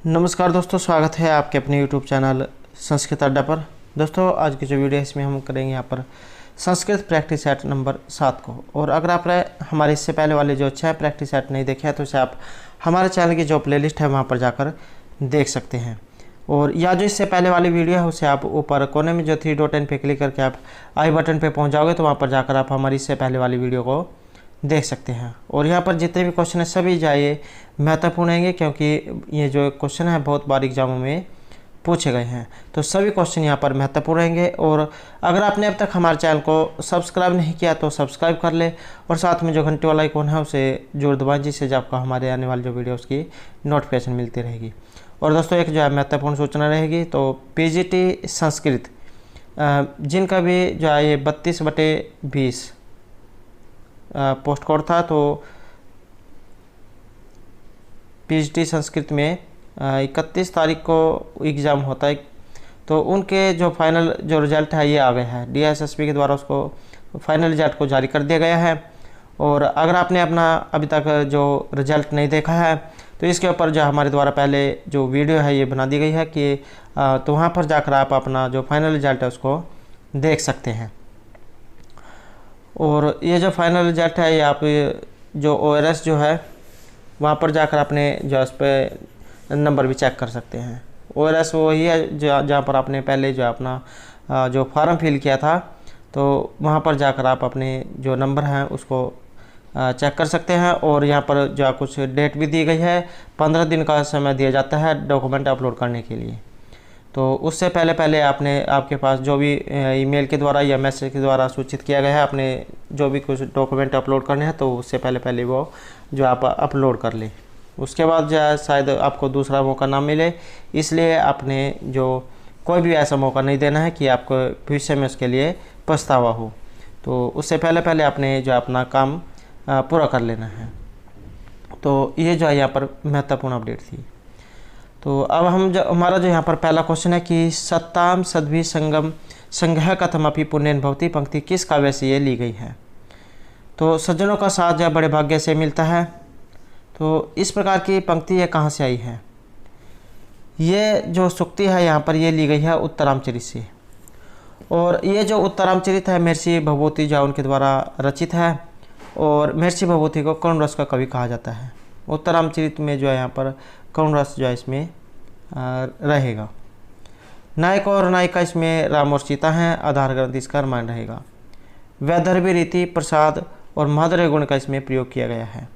नमस्कार दोस्तों, स्वागत है आपके अपने YouTube चैनल संस्कृत अड्डा पर। दोस्तों, आज की जो वीडियो है इसमें हम करेंगे यहाँ पर संस्कृत प्रैक्टिस सेट नंबर 7 को। और अगर आपने हमारे इससे पहले वाले जो 6 प्रैक्टिस सेट नहीं देखे हैं तो इसे आप हमारे चैनल की जो प्लेलिस्ट है वहाँ पर जाकर देख सकते हैं। और या जो इससे पहले वाली वीडियो है उसे आप ऊपर कोने में जो 3 डॉट पे क्लिक करके आप आई बटन पर पहुँच जाओगे तो वहाँ पर जाकर आप हमारी इससे पहले वाली वीडियो को देख सकते हैं। और यहाँ पर जितने भी क्वेश्चन है सभी जाए महत्वपूर्ण होंगे, क्योंकि ये जो क्वेश्चन है बहुत बार एग्जामों में पूछे गए हैं, तो सभी क्वेश्चन यहाँ पर महत्वपूर्ण रहेंगे। और अगर आपने अब तक हमारे चैनल को सब्सक्राइब नहीं किया तो सब्सक्राइब कर ले और साथ में जो घंटे वाला आइकॉन है उसे जोड़ दबाएं, जिससे जब आपको हमारे आने वाली जो वीडियो उसकी नोटिफिकेशन मिलती रहेगी। और दोस्तों, एक जो है महत्वपूर्ण सूचना रहेगी, तो PGT संस्कृत जिनका भी जो है ये 32/20 पोस्ट कोड था, तो PGT संस्कृत में 31 तारीख को एग्ज़ाम होता है, तो उनके जो फाइनल जो रिज़ल्ट है ये आ गया है। DSSP के द्वारा उसको फाइनल रिजल्ट को जारी कर दिया गया है। और अगर आपने अपना अभी तक जो रिज़ल्ट नहीं देखा है तो इसके ऊपर जो हमारे द्वारा पहले जो वीडियो है ये बना दी गई है कि तो वहाँ पर जाकर आप अपना जो फाइनल रिजल्ट है उसको देख सकते हैं। और ये जो फाइनल रिजल्ट है ये आप जो ORS जो है वहाँ पर जाकर अपने जो उस पर नंबर भी चेक कर सकते हैं। ORS वही है जहाँ पर आपने पहले जो अपना जो फॉर्म फिल किया था, तो वहाँ पर जाकर आप अपने जो नंबर हैं उसको चेक कर सकते हैं। और यहाँ पर जो कुछ डेट भी दी गई है, 15 दिन का समय दिया जाता है डॉक्यूमेंट अपलोड करने के लिए। तो उससे पहले आपके पास जो भी ईमेल के द्वारा या मैसेज के द्वारा सूचित किया गया है अपने जो भी कुछ डॉक्यूमेंट अपलोड करने हैं, तो उससे पहले वो जो आप अपलोड कर लें। उसके बाद जो है शायद आपको दूसरा मौका ना मिले, इसलिए आपने जो कोई भी ऐसा मौका नहीं देना है कि आपको भविष्य में उसके लिए पछतावा हो। तो उससे पहले आपने जो अपना काम पूरा कर लेना है। तो ये जो है यहाँ पर महत्वपूर्ण अपडेट थी। तो अब हमारा जो यहाँ पर पहला क्वेश्चन है कि सत्ताम सद्भि संगम संघ कथमपि पुण्यन भवति पंक्ति किस काव्य से ये ली गई है। तो सज्जनों का साथ जो बड़े भाग्य से मिलता है। तो इस प्रकार की पंक्ति ये कहाँ से आई है? ये जो सूक्ति है यहाँ पर ये ली गई है उत्तरामचरित से। और ये जो उत्तरामचरित है महर्षि भभूति जो उनके द्वारा रचित है। और महर्षि भभूति को करुण रस का कवि कहा जाता है। उत्तरामचरित में जो है यहाँ पर करुण रस जो है इसमें रहेगा। नायक और नायिका इसमें राम और सीता हैं। आधार ग्रंथ इसका रामायण रहेगा। वैदर्भी रीति प्रसाद और माधुर्य गुण का इसमें प्रयोग किया गया है।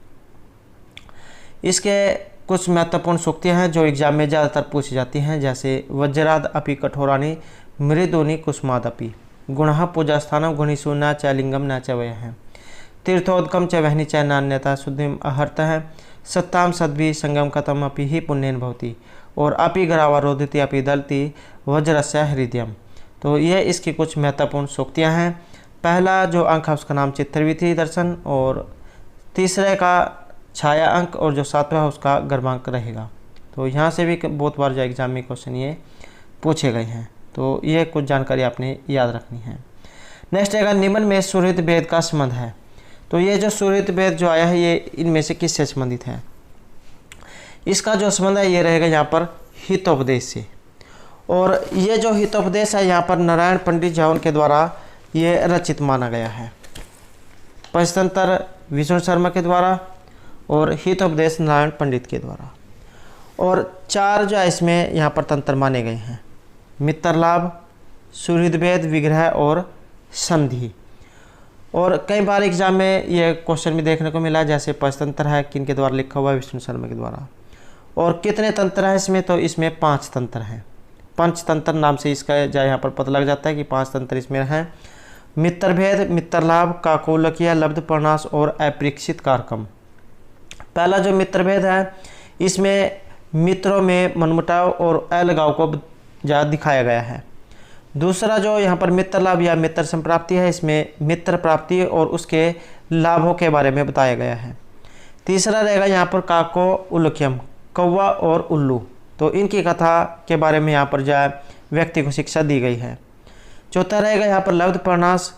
इसके कुछ महत्वपूर्ण सूक्तियाँ हैं जो एग्जाम में ज़्यादातर पूछी जाती हैं, जैसे वज्राद अपि कठोरानी मृदुनि कुसुमादपि गुणः पूजा स्थानम गुणिषु न च लिंगम न च वय है तीर्थोदकम च वहनी च नान्यता शुद्धिम अहर्त है सत्ताम सद्भि संगम कथम अपि ही पुण्यन भवति और अपि गरावरोधिति अपि दलति वज्रस्य हृदयम। तो ये इसकी कुछ महत्वपूर्ण सूक्तियाँ हैं। पहला जो अंक है उसका नाम चित्रविधि दर्शन, और तीसरे का छाया अंक, और जो 7वां है उसका गर्भांक रहेगा। तो यहाँ से भी बहुत बार जो एग्जाम में क्वेश्चन ये पूछे गए हैं, तो ये कुछ जानकारी आपने याद रखनी है। नेक्स्ट रहेगा निम्न में सुहृद भेद का संबंध है। तो ये जो सुहृद भेद जो आया है ये इनमें से किससे संबंधित है? इसका जो संबंध है ये रहेगा यहाँ पर हितोपदेश से। और ये जो हितोपदेश है यहाँ पर नारायण पंडित जौन के द्वारा ये रचित माना गया है, पंचतंत्र विष्णु शर्मा के द्वारा और हितोपदेश नारायण पंडित के द्वारा। और 4 जो है इसमें यहाँ पर तंत्र माने गए हैं, मित्र लाभ, सुहृद भेद, विग्रह और संधि। और कई बार एग्जाम में ये क्वेश्चन भी देखने को मिला, जैसे पंचतंत्र है किनके द्वारा लिखा हुआ है, विष्णु शर्मा के द्वारा। और कितने तंत्र हैं इसमें? तो इसमें 5 तंत्र हैं। पंचतंत्र नाम से इसका जो यहाँ पर पता लग जाता है कि 5 तंत्र इसमें हैं। मित्र भेद, मित्र लाभ, काकोलकिया, लब्ध प्रणाश और अपरीक्षित कारकम। पहला जो मित्र भेद है इसमें मित्रों में मनमुटाव और अलगाव को ज़्यादा दिखाया गया है। दूसरा जो यहाँ पर मित्र लाभ या मित्र संप्राप्ति है, इसमें मित्र प्राप्ति और उसके लाभों के बारे में बताया गया है। तीसरा रहेगा यहाँ पर काको उल्लख्यम, कौवा और उल्लू, तो इनकी कथा के बारे में यहाँ पर जो व्यक्ति को शिक्षा दी गई है। चौथा रहेगा यहाँ पर लब्ध प्रणाश,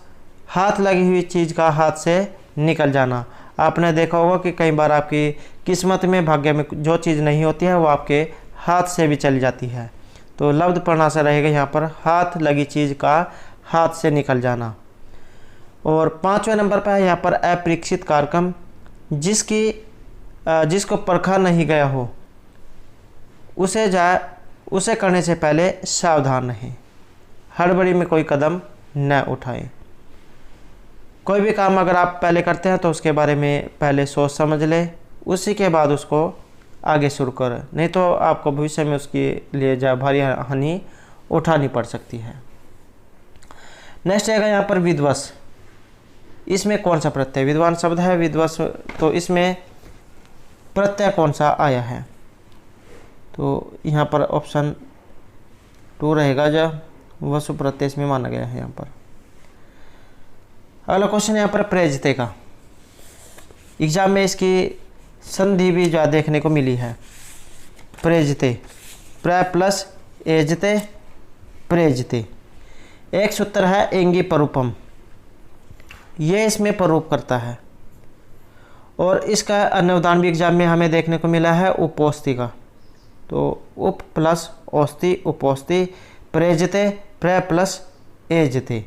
हाथ लगी हुई चीज़ का हाथ से निकल जाना। आपने देखा होगा कि कई बार आपकी किस्मत में, भाग्य में जो चीज़ नहीं होती है वो आपके हाथ से भी चली जाती है। तो लब्ध पढ़ना से रहेगा यहाँ पर हाथ लगी चीज़ का हाथ से निकल जाना। और 5वें नंबर पर है यहाँ पर अपरीक्षित कार्यक्रम, जिसको परखा नहीं गया हो उसे करने से पहले सावधान रहें, हड़बड़ी में कोई कदम न उठाएं। कोई भी काम अगर आप पहले करते हैं तो उसके बारे में पहले सोच समझ लें, उसी के बाद उसको आगे शुरू करें, नहीं तो आपको भविष्य में उसके लिए भारी हानि उठानी पड़ सकती है। नेक्स्ट आएगा यहाँ पर विद्वस। इसमें कौन सा प्रत्यय, विद्वान शब्द है विद्वस, तो इसमें प्रत्यय कौन सा आया है? तो यहाँ पर ऑप्शन 2 रहेगा, जब वसु प्रत्यय इसमें माना गया है यहाँ पर। अगला क्वेश्चन यहाँ पर प्रेजते का, एग्जाम में इसकी संधि भी जो देखने को मिली है, प्रेजते, प्र प्लस एजते, प्रेजते। एक सूत्र है एंगी परूपम, ये इसमें परूप करता है। और इसका अन्य उदाहरण भी एग्जाम में हमें देखने को मिला है उपोस्ति का, तो उप प्लस औस्ति उपोस्ति, प्रेजते, प्र प्लस एजते।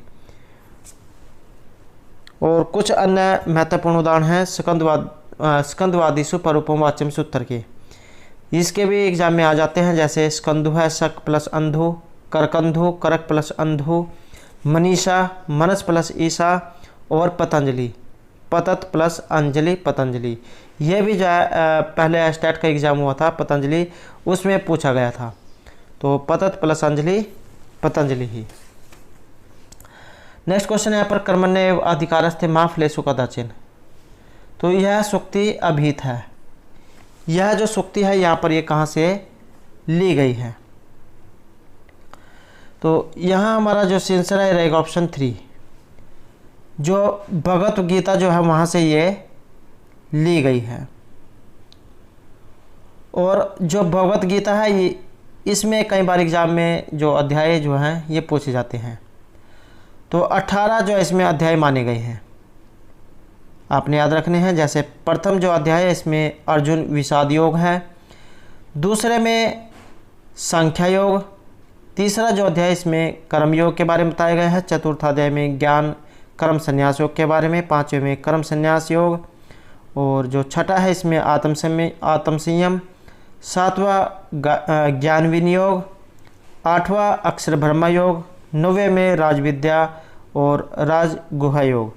और कुछ अन्य महत्वपूर्ण उदाहरण हैं स्कंदवादीसु परूपम वाच्यम सूत्र के, इसके भी एग्जाम में आ जाते हैं, जैसे स्कंदु है शक प्लस अंधु, करकंधु करक प्लस अंधु, मनीषा मनस प्लस ईसा, और पतंजलि पतत प्लस अंजलि पतंजलि। ये भी जो है पहले स्टेट का एग्जाम हुआ था पतंजलि, उसमें पूछा गया था, तो पतत प्लस अंजलि पतंजलि ही। नेक्स्ट क्वेश्चन है यहाँ पर कर्मण्य अधिकारस्थे मा फलेषु कदाचिन, तो यह सुक्ति अभिहित है। यह जो सुक्ति है यहाँ पर ये कहाँ से ली गई है? तो यहाँ हमारा जो आंसर है रहेगा ऑप्शन 3, जो भगवत गीता जो है वहाँ से ये ली गई है। और जो भगवत गीता है ये, इसमें कई बार एग्जाम में जो अध्याय जो हैं ये पूछे जाते हैं। तो 18 जो इसमें अध्याय माने गए हैं, आपने याद रखने हैं। जैसे प्रथम जो अध्याय है इसमें अर्जुन विषाद योग है, दूसरे में संख्या योग, तीसरा जो अध्याय इसमें कर्म योग के बारे में बताया गया है, चतुर्थ अध्याय में ज्ञान कर्म संन्यास योग के बारे में, पाँचवें में कर्म संन्यास योग, और जो छठा है इसमें आत्म संयम, सातवां ज्ञान विनियोग, आठवां अक्षर ब्रह्म योग, 9वें में राजविद्या और राजगुहा योग,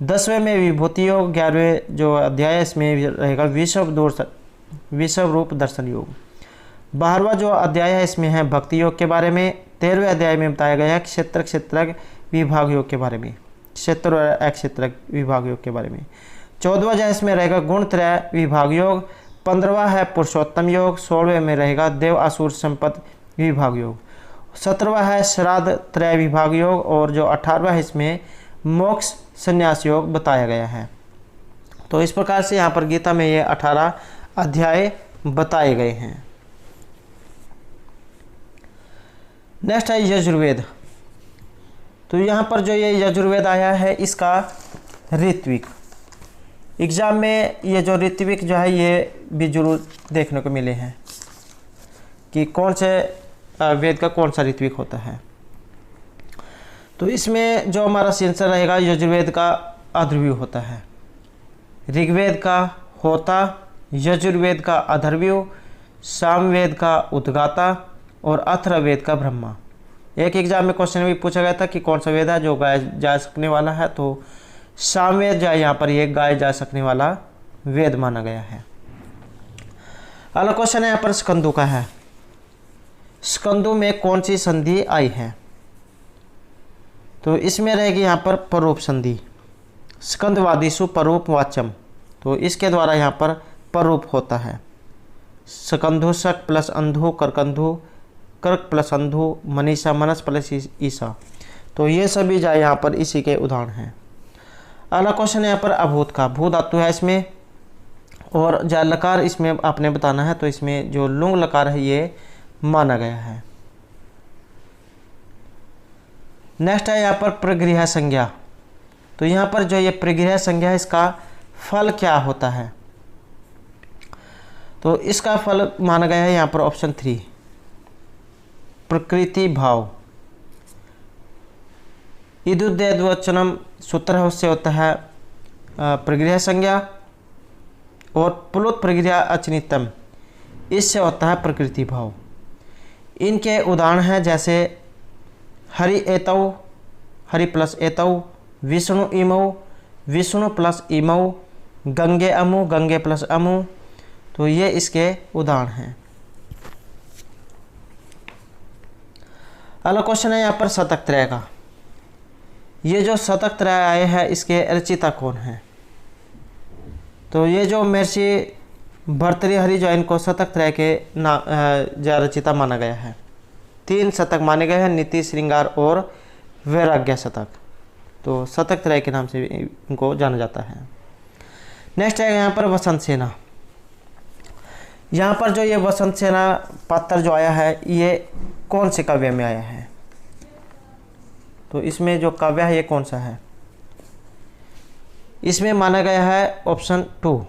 10वें में विभूति योग, 11वें जो अध्याय है इसमें रहेगा विश्व रूप दर्शन योग, 12वां जो अध्याय है इसमें है भक्ति योग के बारे में, 13वें अध्याय में बताया गया है क्षेत्रक विभाग योग के बारे में, क्षेत्र और अक्षेत्रक विभाग योग के बारे में, 14वां जो है इसमें रहेगा गुण त्रय विभाग योग, 15वां है पुरुषोत्तम योग, 16वें में रहेगा देव असुर संपत्ति विभाग योग, 17वां है श्राद्ध त्रय विभाग योग, और जो 18वां है इसमें मोक्ष संन्यास योग बताया गया है। तो इस प्रकार से यहाँ पर गीता में ये 18 अध्याय बताए गए हैं। नेक्स्ट है यजुर्वेद। तो यहाँ पर जो ये यजुर्वेद आया है इसका ऋत्विक, एग्जाम में ये जो ऋत्विक जो है ये भी जरूर देखने को मिले हैं कि कौन से वेद का कौन सा ऋत्विक होता है। तो इसमें जो हमारा आंसर रहेगा यजुर्वेद का अध्वर्यु होता है, ऋग्वेद का होता, यजुर्वेद का अध्वर्यु, सामवेद का उद्गाता और अथर्ववेद का ब्रह्मा। एक एग्जाम में क्वेश्चन भी पूछा गया था कि कौन सा वेद है जो गाया जा सकने वाला है, तो सामवेद जो है यहाँ पर ये गाया जा सकने वाला वेद माना गया है। अगला क्वेश्चन है यहाँ पर स्कंदों का है, स्कंदों में कौन सी संधि आई है? तो इसमें रहेगी यहाँ पर परूप संधि, स्कंदवादीसु परूप वाच्यम, तो इसके द्वारा यहाँ पर परूप होता है। स्कंधु शक प्लस अंधु, करकंधु कर्क प्लस अंधु, मनीषा मनस प्लस ईसा, तो ये सभी जो यहाँ पर इसी के उदाहरण हैं। अगला क्वेश्चन है यहाँ पर अभूत का, भू धातु है इसमें और जो लकार इसमें आपने बताना है, तो इसमें जो लुंग लकार है ये माना गया है। नेक्स्ट है यहाँ पर प्रगृह संज्ञा। तो यहाँ पर जो ये प्रगृह संज्ञा है इसका फल क्या होता है? तो इसका फल माना गया है यहाँ पर ऑप्शन 3 प्रकृति भाव। इदुद्वचनम सूत्र से होता है प्रगृह संज्ञा और प्लुत प्रगृह अचनितम, इससे होता है प्रकृति भाव। इनके उदाहरण हैं जैसे हरि एतौ, हरि प्लस एतौ, विष्णु इमौ, विष्णु प्लस इमौ, गंगे अमु, गंगे प्लस अमु। तो ये इसके उदाहरण हैं। अगला क्वेश्चन है यहाँ पर शतक त्रय का। ये जो शतक त्रय आए हैं इसके रचिता कौन है? तो ये जो महर्षि भर्तृहरि जो इनको शतक त्रय के रचिता माना गया है। 3 शतक माने गए हैं, नीति, श्रृंगार और वैराग्य शतक। तो शतक त्रय के नाम से इनको जाना जाता है। नेक्स्ट है यहाँ पर वसंत सेना। यहाँ पर जो ये वसंत सेना पात्र जो आया है ये कौन से काव्य में आया है? तो इसमें जो काव्य है ये कौन सा है? इसमें माना गया है ऑप्शन 2।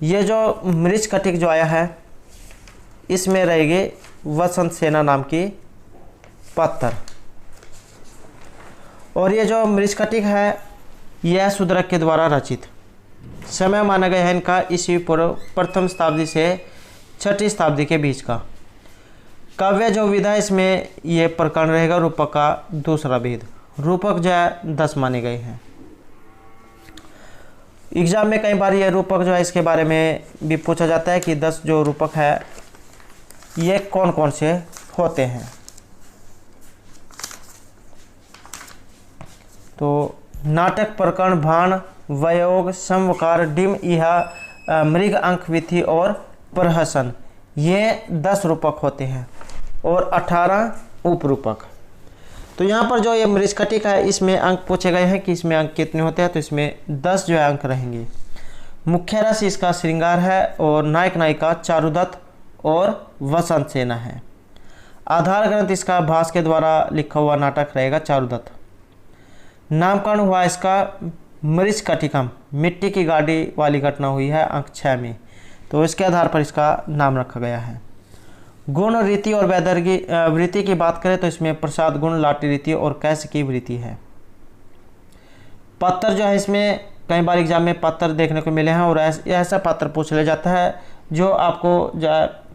ये जो मृच्छकटिक जो आया है इसमें रहेगी वसंत सेना नाम की पात्र। और ये जो मृच्छकटिक है यह शूद्रक के द्वारा रचित। समय माना गया है इनका ईस्वी पूर्व 1वीं शताब्दी से 6वीं शताब्दी के बीच का। काव्य जो विधा है इसमें ये प्रकरण रहेगा रूपक का दूसरा भेद। रूपक जो है 10 माने गए हैं। एग्जाम में कई बार ये रूपक जो है इसके बारे में भी पूछा जाता है कि 10 जो रूपक है ये कौन कौन से होते हैं। तो नाटक, प्रकरण, भाण, वयोग, समवकार, डिम, इहा, मृग, अंक, विधि और प्रहसन, ये 10 रूपक होते हैं और 18 उपरूपक। तो यहाँ पर जो ये मृच्छकटिक है इसमें अंक पूछे गए हैं कि इसमें अंक कितने होते हैं। तो इसमें 10 जो है अंक रहेंगे। मुख्य रस इसका श्रृंगार है और नायक नायिका चारुदत्त और वसंत सेना है। आधार ग्रंथ इसका भास के द्वारा लिखा हुआ नाटक रहेगा चारुदत्त। नामकरण हुआ इसका मृच्छकटिकम, मिट्टी की गाड़ी वाली घटना हुई है अंक 6 में। तो इसके आधार पर इसका नाम रखा गया है। गुण, रीति और वैदर्गी वृत्ति की बात करें तो इसमें प्रसाद गुण, लाटी रीति और कैस की वृत्ति है। पात्र जो है इसमें कई बार एग्जाम में पात्र देखने को मिले हैं और ऐसा पात्र पूछ लिया जाता है जो आपको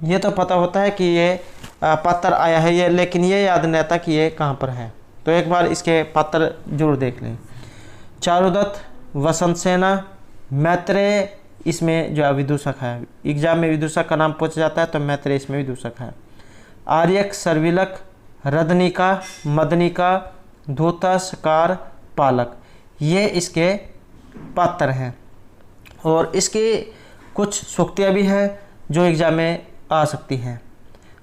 ये तो पता होता है कि ये पात्र आया है ये, लेकिन ये याद नहीं आता कि ये कहाँ पर है। तो एक बार इसके पात्र जरूर देख लें। चारुदत्त, वसंत सेना, मैत्रेय, इसमें जो है विदूषक है। एग्जाम में विदूषक का नाम पूछा जाता है तो मैत्रेय इसमें विदूषक है। आर्यक, सर्विलक, रदनिका, मदनिका, धूता, सकार, पालक, ये इसके पात्र हैं। और इसकी कुछ सूक्तियाँ भी हैं जो एग्जाम में आ सकती हैं।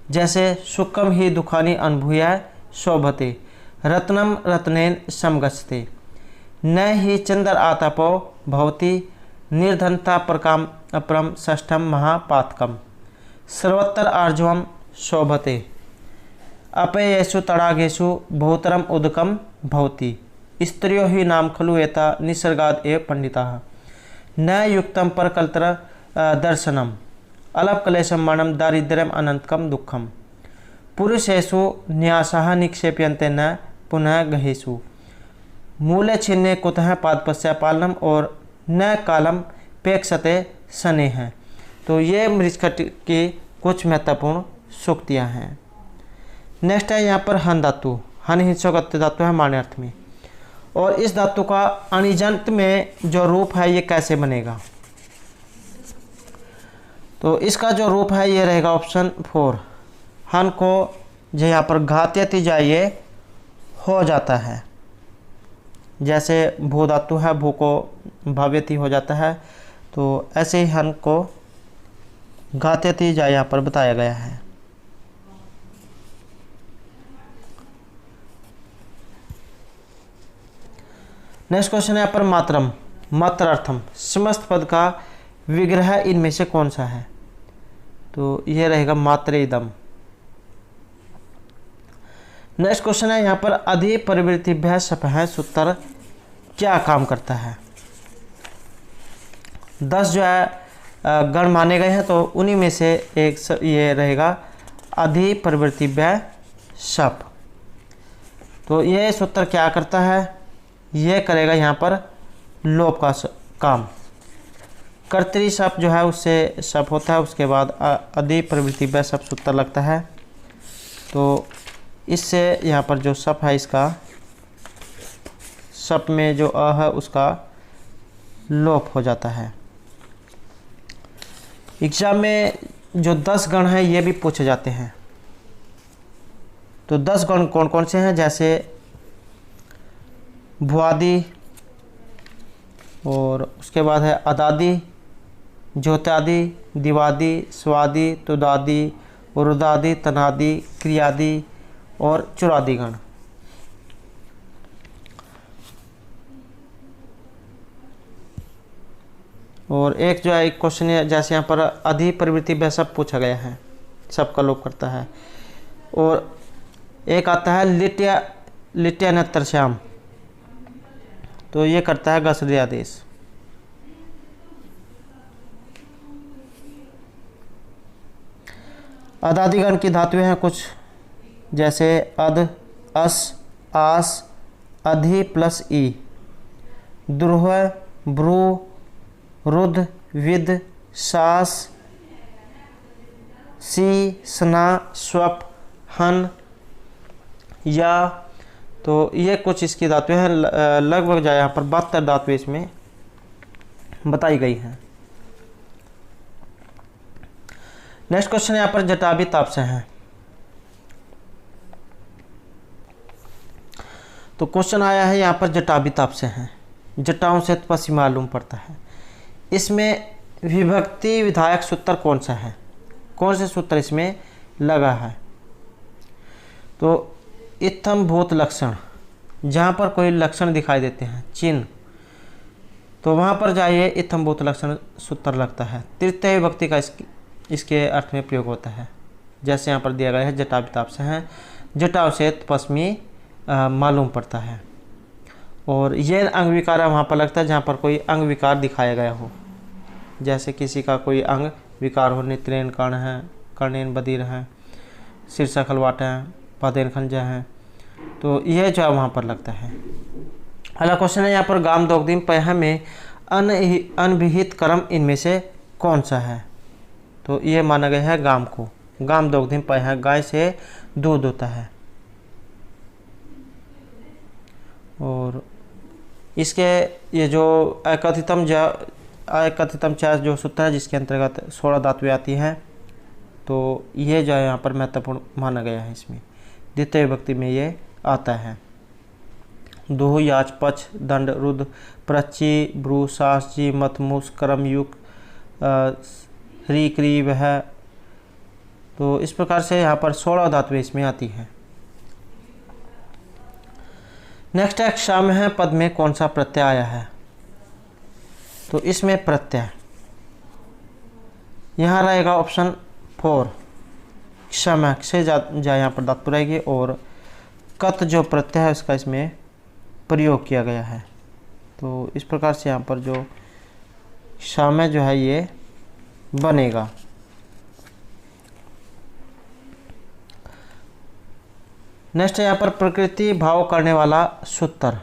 जैसे सुखम ही दुखानी अनुभूया शोभते, रत्नम रत्नेन समगछते, न ही चंद्र आतपो भवती, निर्धनता प्रकाम अपरम षष्ठम महापातकम, सर्वत्र आर्जवम शोभते, अपयेषु तड़ागेषु बहुतरम उदकम भवति, स्त्रियो ही नाम खलु एता निसर्गाद एव पंडिताः, न युक्तम परकल्तर दर्शनम, अलप क्लेशम मरणम दारिद्र्यम अनंतकम दुखम, पुरुषेषु न्यासः निक्षेप्यन्ते न पुनः गहेषु, मूले छिन्ने कुतः पादपस्य पालनम और न कालम पेक्षते सने हैं। तो ये मृच्छकटिक की कुछ महत्वपूर्ण सूक्तियाँ हैं। नेक्स्ट है यहाँ पर हन धातु। हन हिंसक धातु है माने अर्थ में। और इस धातु का अनिजंत में जो रूप है ये कैसे बनेगा? तो इसका जो रूप है ये रहेगा ऑप्शन 4। हन को जो यहाँ पर घात्यति जाइए हो जाता है। जैसे भू धातु है, भू को भव्यति हो जाता है, तो ऐसे ही हन को घात्यति जा यहाँ पर बताया गया है। नेक्स्ट क्वेश्चन है यहाँ पर मातरम, मात्रार्थम, समस्त पद का विग्रह इनमें से कौन सा है? तो ये रहेगा मात्रे इदम। नेक्स्ट क्वेश्चन है यहाँ पर अधि परिवृत्तिभ्य सपह सूत्र क्या काम करता है? 10 जो है गण माने गए हैं, तो उन्हीं में से एक ये रहेगा अधिप्रवृत्तिव्य शप। तो ये सूत्र क्या करता है, ये करेगा यहाँ पर लोप का काम। कर्तरी शप जो है उससे शप होता है, उसके बाद अधिप्रवृत्तिव्य शप सूत्र लगता है। तो इससे यहाँ पर जो शप है, इसका शप में जो अ है उसका लोप हो जाता है। एग्जाम में जो 10 गण हैं ये भी पूछे जाते हैं। तो 10 गण कौन कौन से हैं, जैसे भुआदि, और उसके बाद है अदादि, ज्योत्यादि, दिवादि, स्वादि, तुदादि, रुदादि, तनादि, क्रियादि और चुरादि गण। और एक जो है एक क्वेश्चन है, जैसे यहाँ पर अधिप्रवृत्तिव्य शप पूछा गया है, शप का लोप करता है। और एक आता है लिट्यान्यतर श्याम, तो ये करता है गसरी आदेश। अदादिगण की धातुएं हैं कुछ, जैसे अध, अस, आस, अधि plus E, द्रुह, Bru, Ruddha, with, सास, सी, स्ना, स्वप, हन, या। तो ये कुछ इसकी धातुएं हैं, लगभग जो यहाँ पर 72 धातुएं इसमें बताई गई हैं। नेक्स्ट क्वेश्चन यहाँ पर जटावी ताप से है। तो क्वेश्चन आया है यहाँ पर जटावी ताप से है, जटाओं से तपस्वी मालूम पड़ता है। इसमें विभक्ति विधायक सूत्र कौन सा है, कौन से सूत्र इसमें लगा है। तो इत्थम भूत लक्षण, जहाँ पर कोई लक्षण दिखाई देते हैं, चिन्ह, तो वहाँ पर जाइए इत्थम भूत लक्षण सूत्र लगता है। तृतीय विभक्ति का इसके अर्थ में प्रयोग होता है। जैसे यहाँ पर दिया गया है जटा विताप से हैं, जटाओं से तपस्वी मालूम पड़ता है। और ये अंग विकार वहाँ पर लगता है जहाँ पर कोई अंग विकार दिखाया गया हो, जैसे किसी का कोई अंग विकार हो, नेत्रेन कर्ण है, कर्णेन बधिर है, शीर्ष खलवाट है, पादेन खंजा है, तो यह जो है वहाँ पर लगता है। अगला क्वेश्चन है यहाँ पर गाम दोगदिम पह में अनभिहित कर्म इनमें से कौन सा है। तो ये माना गया है गाम को, गाम दोगदिम पह, गाय से दूध होता है। और इसके ये जो अकथितम च जो सूत्र है, जिसके अंतर्गत 16 धातुएं आती हैं, तो ये जो है यहाँ पर महत्वपूर्ण माना गया है। इसमें द्वितीय विभक्ति में ये आता है। दोह, याच, पच, दंड, रुद्र, प्रची, ब्रू, सास, जी, मत, मुस, कर्म, युग, ह्री, क्री, वह। तो इस प्रकार से यहाँ पर 16 धातुएं इसमें आती हैं। नेक्स्ट है क्षम है पद में कौन सा प्रत्यय आया है। तो इसमें प्रत्यय यहाँ रहेगा ऑप्शन 4, क्षम से जा यहाँ पर धातु रहेगी, और कत जो प्रत्यय है उसका इसमें प्रयोग किया गया है। तो इस प्रकार से यहाँ पर जो क्षम जो है ये बनेगा। नेक्स्ट है यहाँ पर प्रकृति भाव करने वाला सूत्र।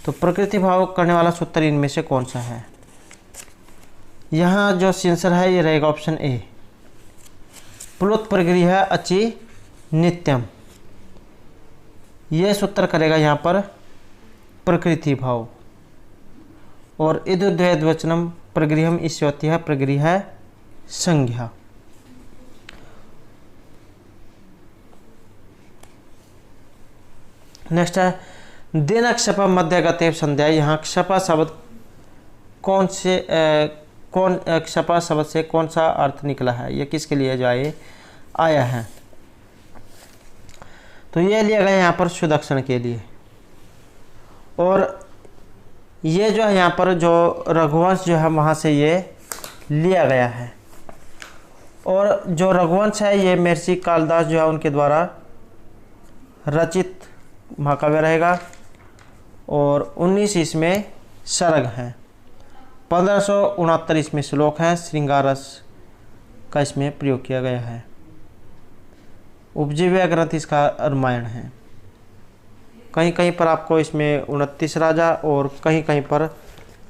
तो प्रकृति भाव करने वाला सूत्र इनमें से कौन सा है। यहाँ जो आंसर है ये रहेगा ऑप्शन ए, प्लुत प्रगृह अचि नित्यम। ये सूत्र करेगा यहाँ पर प्रकृति भाव। और इदुद्वैद्वचनम प्रगृहम इससे होती है प्रगृह संज्ञा। नेक्स्ट है दिन क्षप मध्य गते संध्या। यहाँ क्षपा शब्द कौन क्षपा शब्द से कौन सा अर्थ निकला है, ये किसके लिए जो आया है। तो ये लिया गया यहाँ पर सुदक्षण के लिए। और ये जो है यहाँ पर जो रघुवंश जो है वहाँ से ये लिया गया है। और जो रघुवंश है ये महर्षि कालिदास जो है उनके द्वारा रचित महाकाव्य रहेगा। और 19 इसमें सर्ग हैं। 1569 इसमें श्लोक है, श्रृंगार रस का इसमें प्रयोग किया गया है। उपजीव्य ग्रंथ इसका रामायण है। कहीं कहीं पर आपको इसमें 29 राजा और कहीं कहीं पर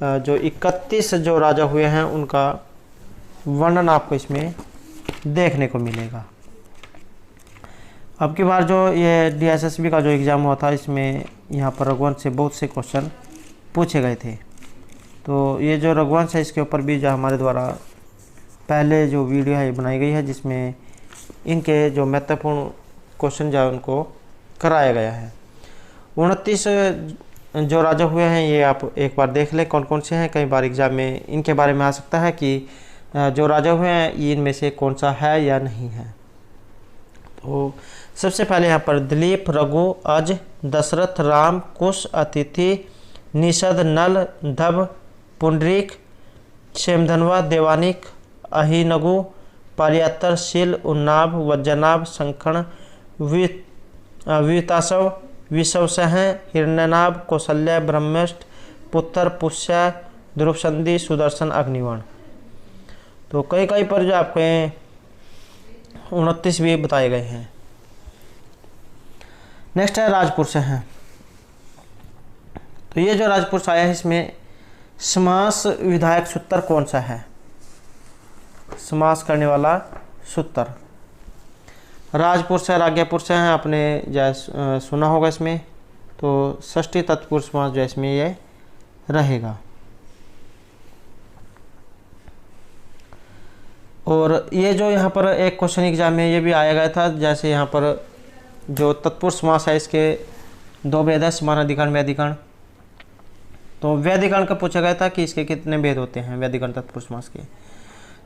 जो 31 जो राजा हुए हैं उनका वर्णन आपको इसमें देखने को मिलेगा। अब की बार जो ये DSSB का जो एग्ज़ाम हुआ था इसमें यहाँ पर रघुवंश से बहुत से क्वेश्चन पूछे गए थे। तो ये जो रघुवंश है इसके ऊपर भी जो हमारे द्वारा पहले जो वीडियो है बनाई गई है जिसमें इनके जो महत्वपूर्ण क्वेश्चन जो है उनको कराया गया है। 29 जो राजा हुए हैं ये आप एक बार देख लें कौन कौन से हैं। कई बार एग्ज़ाम में इनके बारे में आ सकता है कि जो राजा हुए हैं ये इनमें से कौन सा है या नहीं है। तो सबसे पहले यहाँ पर दिलीप, रघु, अज, दशरथ, राम, कुश, अतिथि, निषद, नल, धब, पुंडरीक, क्षेमधनवा, देवानिक, अहिनगु, पारियात्तर, शील, उन्नाभ, वज्रनाभ, शंखण, वितासव, विषवसह, हिरण्यनाभ, कौशल्या, ब्रह्मष्ट, पुत्र, पुष्य, ध्रुवसंधि, सुदर्शन, अग्निवर्ण। तो कई कई पर जो आपके 29 भी बताए गए हैं। नेक्स्ट है राजपुरुष हैं। तो ये जो राजपुरुष आया है इसमें समास विधायक सूत्र कौन सा है? समास करने वाला सूत्र राजपुरुष है, राज्ञपुरुष हैं, आपने जैसे सुना होगा इसमें। तो षष्ठी तत्पुरुष समास जो इसमें ये रहेगा। और ये जो यहाँ पर एक क्वेश्चन एग्जाम में ये भी आया गया था, जैसे यहाँ पर जो तत्पुरुष समास है इसके दो भेद है, समान अधिकरण, व्याधिकरण। तो व्याधिकरण का पूछा गया था कि इसके कितने भेद होते हैं व्याधिकरण तत्पुरुष समास के।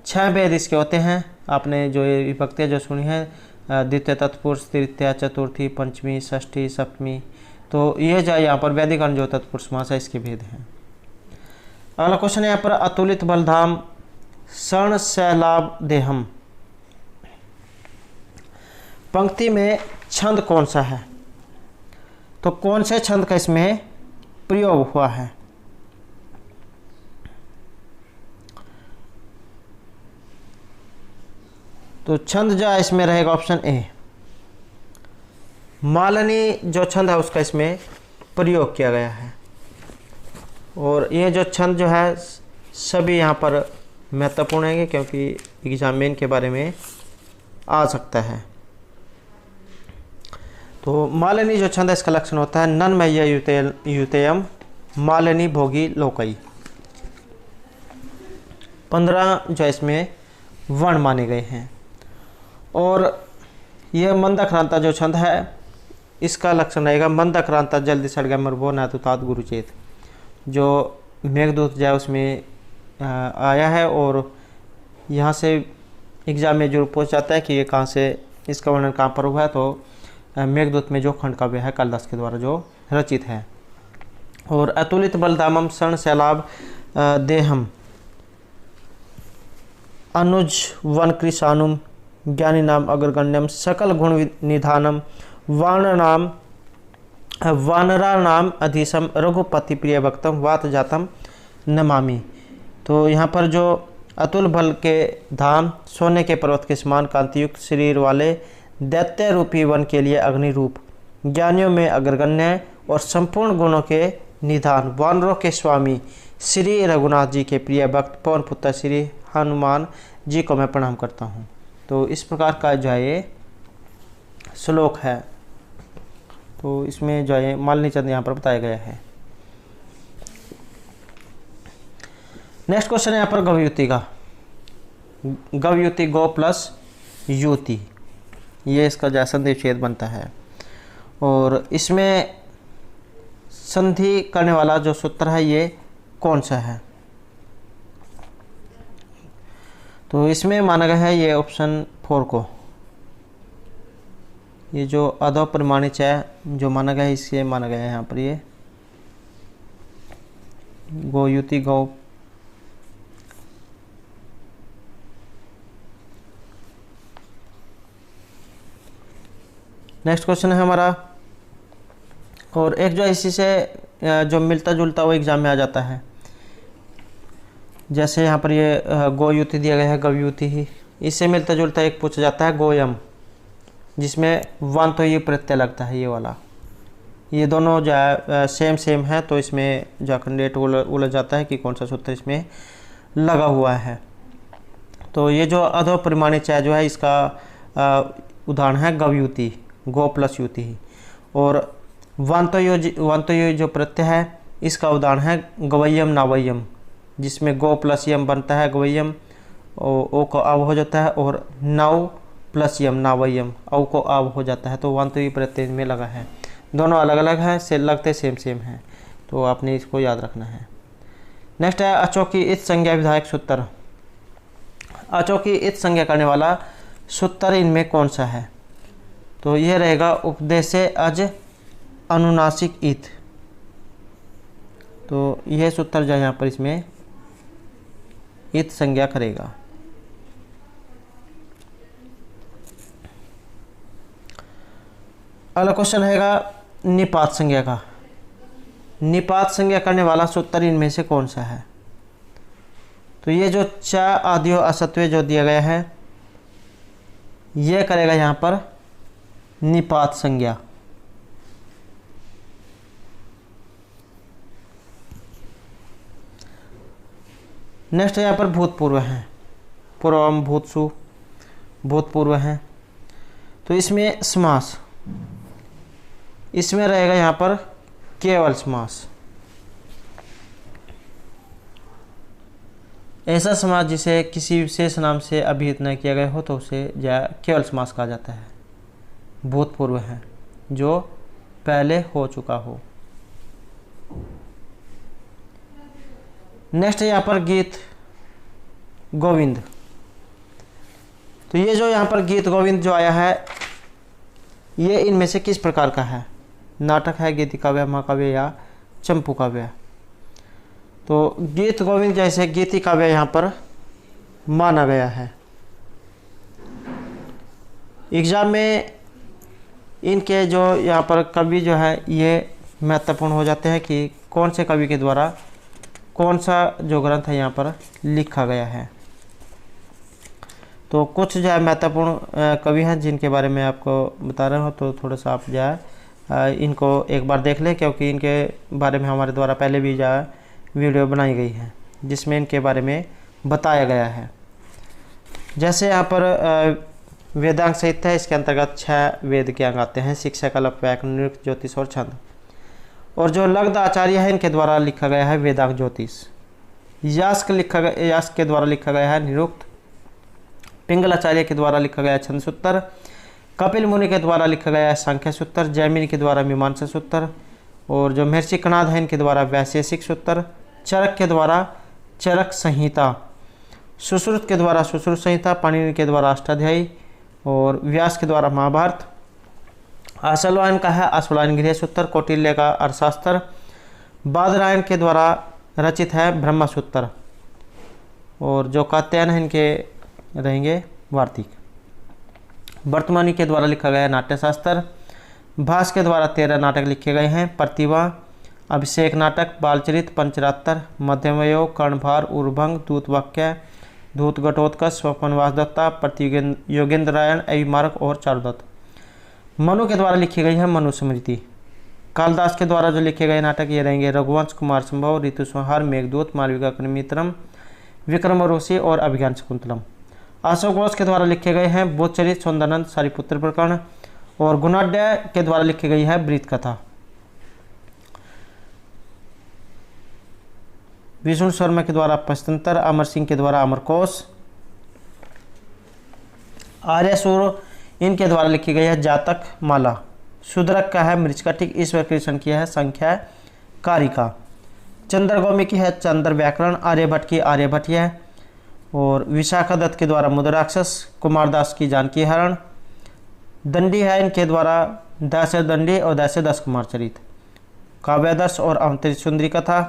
6 भेद इसके होते हैं। आपने जो ये विभक्तियाँ जो सुनी है, द्वितीय तत्पुरुष, तृतीया, चतुर्थी, पंचमी, षष्ठी, सप्तमी। तो ये जो यहाँ पर व्याधिकरण जो तत्पुरुष समास है इसके भेद हैं। अगला क्वेश्चन है यहाँ पर अतुलित बलधाम शरण सैलाब देहम। पंक्ति में छंद कौन सा है? तो कौन से छंद का इसमें प्रयोग हुआ है? तो छंद जो है इसमें रहेगा ऑप्शन ए, मालनी जो छंद है उसका इसमें प्रयोग किया गया है। और ये जो छंद जो है सभी यहाँ पर महत्वपूर्ण है क्योंकि एग्जाम में इनके बारे में आ सकता है। तो मालिनी जो छंद है इसका लक्षण होता है नन्मय्य युतेयम मालिनी भोगी लोकई। 15 जो इसमें वर्ण माने गए हैं। और यह मंदक्रांता जो छंद है इसका लक्षण रहेगा मंदक्रांता जल्दी सड़ गया मरबो न तो तात गुरुचेत। जो मेघदूत जो है उसमें आया है और यहाँ से एग्जाम में जरूर पूछ जाता है कि ये कहाँ से इसका वर्णन कहाँ पर हुआ है। तो मेघदूत में जो खंड काव्य है कालिदास के द्वारा जो रचित है। और अतुलित बलधामम शरण सैलाब देहम अनुज वन कृषानुम ज्ञानी नाम अग्रगण्यम सकल गुण निधानम वानरा नाम अधीशम रघुपति प्रिय भक्तम वात जातम नमामि। तो यहाँ पर जो अतुल बल के धाम सोने के पर्वत के समान कांतियुक्त शरीर वाले दैत्य रूपी वन के लिए अग्नि रूप ज्ञानियों में अग्रगण्य और संपूर्ण गुणों के निधान वानरों के स्वामी श्री रघुनाथ जी के प्रिय भक्त पवन पुत्र श्री हनुमान जी को मैं प्रणाम करता हूँ। तो इस प्रकार का जो है ये श्लोक है। तो इसमें जो है मालिनी छंद यहाँ पर बताया गया है। नेक्स्ट क्वेश्चन है यहाँ पर गवयुति का। गवयुति गौ प्लस युति, ये इसका जो संधि विच्छेद बनता है। और इसमें संधि करने वाला जो सूत्र है ये कौन सा है? तो इसमें माना गया है ये ऑप्शन 4 को। ये जो अधो प्रमाणित है जो माना गया है इससे माना गया है यहाँ पर ये गोयुति गौ। नेक्स्ट क्वेश्चन है हमारा। और एक जो इसी से जो मिलता जुलता वो एग्जाम में आ जाता है। जैसे यहाँ पर ये गोयुति दिया गया है, गवयुति ही, इससे मिलता जुलता एक पूछा जाता है गोयम, जिसमें वन तो ये प्रत्यय लगता है, ये वाला। ये दोनों जो है सेम है, तो इसमें जो कैंडिडेट उलझ जाता है कि कौन सा सूत्र इसमें लगा हुआ है। तो ये जो अधो परिमाणी चय जो है, इसका उदाहरण है गवयुति, गो प्लस युति ही। और वंतयो जो प्रत्यय है, इसका उदाहरण है गवय्यम नावय्यम, जिसमें गो प्लस यम बनता है गवय्यम, ओ को अव हो जाता है, और नव प्लस यम नावय्यम, औ को अव हो जाता है। तो वंतयो प्रत्यय में लगा है, दोनों अलग अलग हैं, से लगते सेम है, तो आपने इसको याद रखना है। नेक्स्ट है अचो की इत संज्ञा विधायक सूत्र। अचो की इत संज्ञा करने वाला सूत्र इनमें कौन सा है? तो यह रहेगा उपदेशे अज अनुनासिक इत। तो यह सूत्र जो यहाँ पर इसमें इत संज्ञा करेगा। अगला क्वेश्चन रहेगा निपात संज्ञा का। निपात संज्ञा करने वाला सूत्र इनमें से कौन सा है? तो ये जो च आदियो असत्व जो दिया गया है, यह करेगा यहाँ पर निपात संज्ञा। नेक्स्ट यहाँ पर भूतपूर्व हैं, पूर्वम भूतसु, भूतपूर्व हैं। तो इसमें समास, इसमें रहेगा यहाँ पर केवल समास। ऐसा समास जिसे किसी विशेष नाम से अभिहित न किया गया हो, तो उसे केवल समास कहा जाता है। भूतपूर्व है, जो पहले हो चुका हो। नेक्स्ट है यहाँ पर गीत गोविंद। तो ये जो यहाँ पर गीत गोविंद जो आया है, ये इनमें से किस प्रकार का है? नाटक है, गीति काव्य, महाकाव्य या चंपू काव्य? तो गीत गोविंद जैसे गीति काव्य यहाँ पर माना गया है। एग्जाम में इनके जो यहाँ पर कवि जो है, ये महत्वपूर्ण हो जाते हैं कि कौन से कवि के द्वारा कौन सा जो ग्रंथ है यहाँ पर लिखा गया है। तो कुछ जो है महत्वपूर्ण कवि हैं जिनके बारे में आपको बता रहे हो, तो थोड़ा सा आप जो है इनको एक बार देख लें, क्योंकि इनके बारे में हमारे द्वारा पहले भी जो है वीडियो बनाई गई है, जिसमें इनके बारे में बताया गया है। जैसे यहाँ पर वेदांग साहित्य है, इसके अंतर्गत 6 वेद के अंग आते हैं: शिक्षा, कल्प, व्याकरण, नृत्य, ज्योतिष और छंद। और जो लग्न आचार्य है, इनके द्वारा लिखा गया है वेदांग ज्योतिष। यास्क के द्वारा लिखा गया है निरुक्त। पिंगलाचार्य के द्वारा लिखा गया है छंद सूत्र। कपिल मुनि के द्वारा लिखा गया है सांख्य सूत्र। जैमिनी के द्वारा मीमांसा सूत्र। और जो महर्षि कणाद है, इनके द्वारा वैशेषिक सूत्र। चरक के द्वारा चरक संहिता। सुश्रुत के द्वारा सुश्रुत संहिता। पाणिनि के द्वारा अष्टाध्यायी। और व्यास के द्वारा महाभारत। आशलवायन का है आशलवायन गृह सूत्र। कौटिल्य का अर्थशास्त्र। बादरायण के द्वारा रचित है ब्रह्म सूत्र। और जो कात्यायन है, इनके रहेंगे वार्तिक। वर्तमानी के द्वारा लिखा गया नाट्यशास्त्र। भास के द्वारा 13 नाटक लिखे गए हैं: प्रतिभा, अभिषेक नाटक, बालचरित, पंचरात्र, मध्यमयोग, कर्णभार, उर्भंग, दूतवाक्य, धूत घटोत्कच, स्वपनवास दत्ता, प्रतियोगेंद्रायण, अभिमारक और चारुदत्त। मनु के द्वारा लिखी गई है मनुस्मृति। कालिदास के द्वारा जो लिखे गए नाटक ये रहेंगे: रघुवंश, कुमार संभव, ऋतुसंहार, मेघदूत, मालविका कृमित्रम, विक्रम ऋषि और अभिज्ञान शकुंतलम। अशोक घोष के द्वारा लिखे गए हैं बोधचरित, सौंदर्यनंद, सारिपुत्र प्रकरण। और गुणाढ्य के द्वारा लिखी गई है ब्रीत कथा। विष्णु शर्मा के द्वारा पंचतंत्र। अमर सिंह के द्वारा अमरकोश। आर्यसूर इनके द्वारा लिखी गई है जातक माला। शूद्रक का है मृच्छकटिक। ईश्वर कृष्ण की है संख्या कारिका। चंद्रगौमी की है चंद्र व्याकरण। आर्यभट्ट की आर्यभट्ट है। और विशाखा दत्त के द्वारा मुद्राक्षस। कुमारदास की जानकी हरण। दंडी है इनके द्वारा दास्य दंडी और दास्य दस कुमार चरित। काव्यादर्श और अवतरित सुंदरी कथा।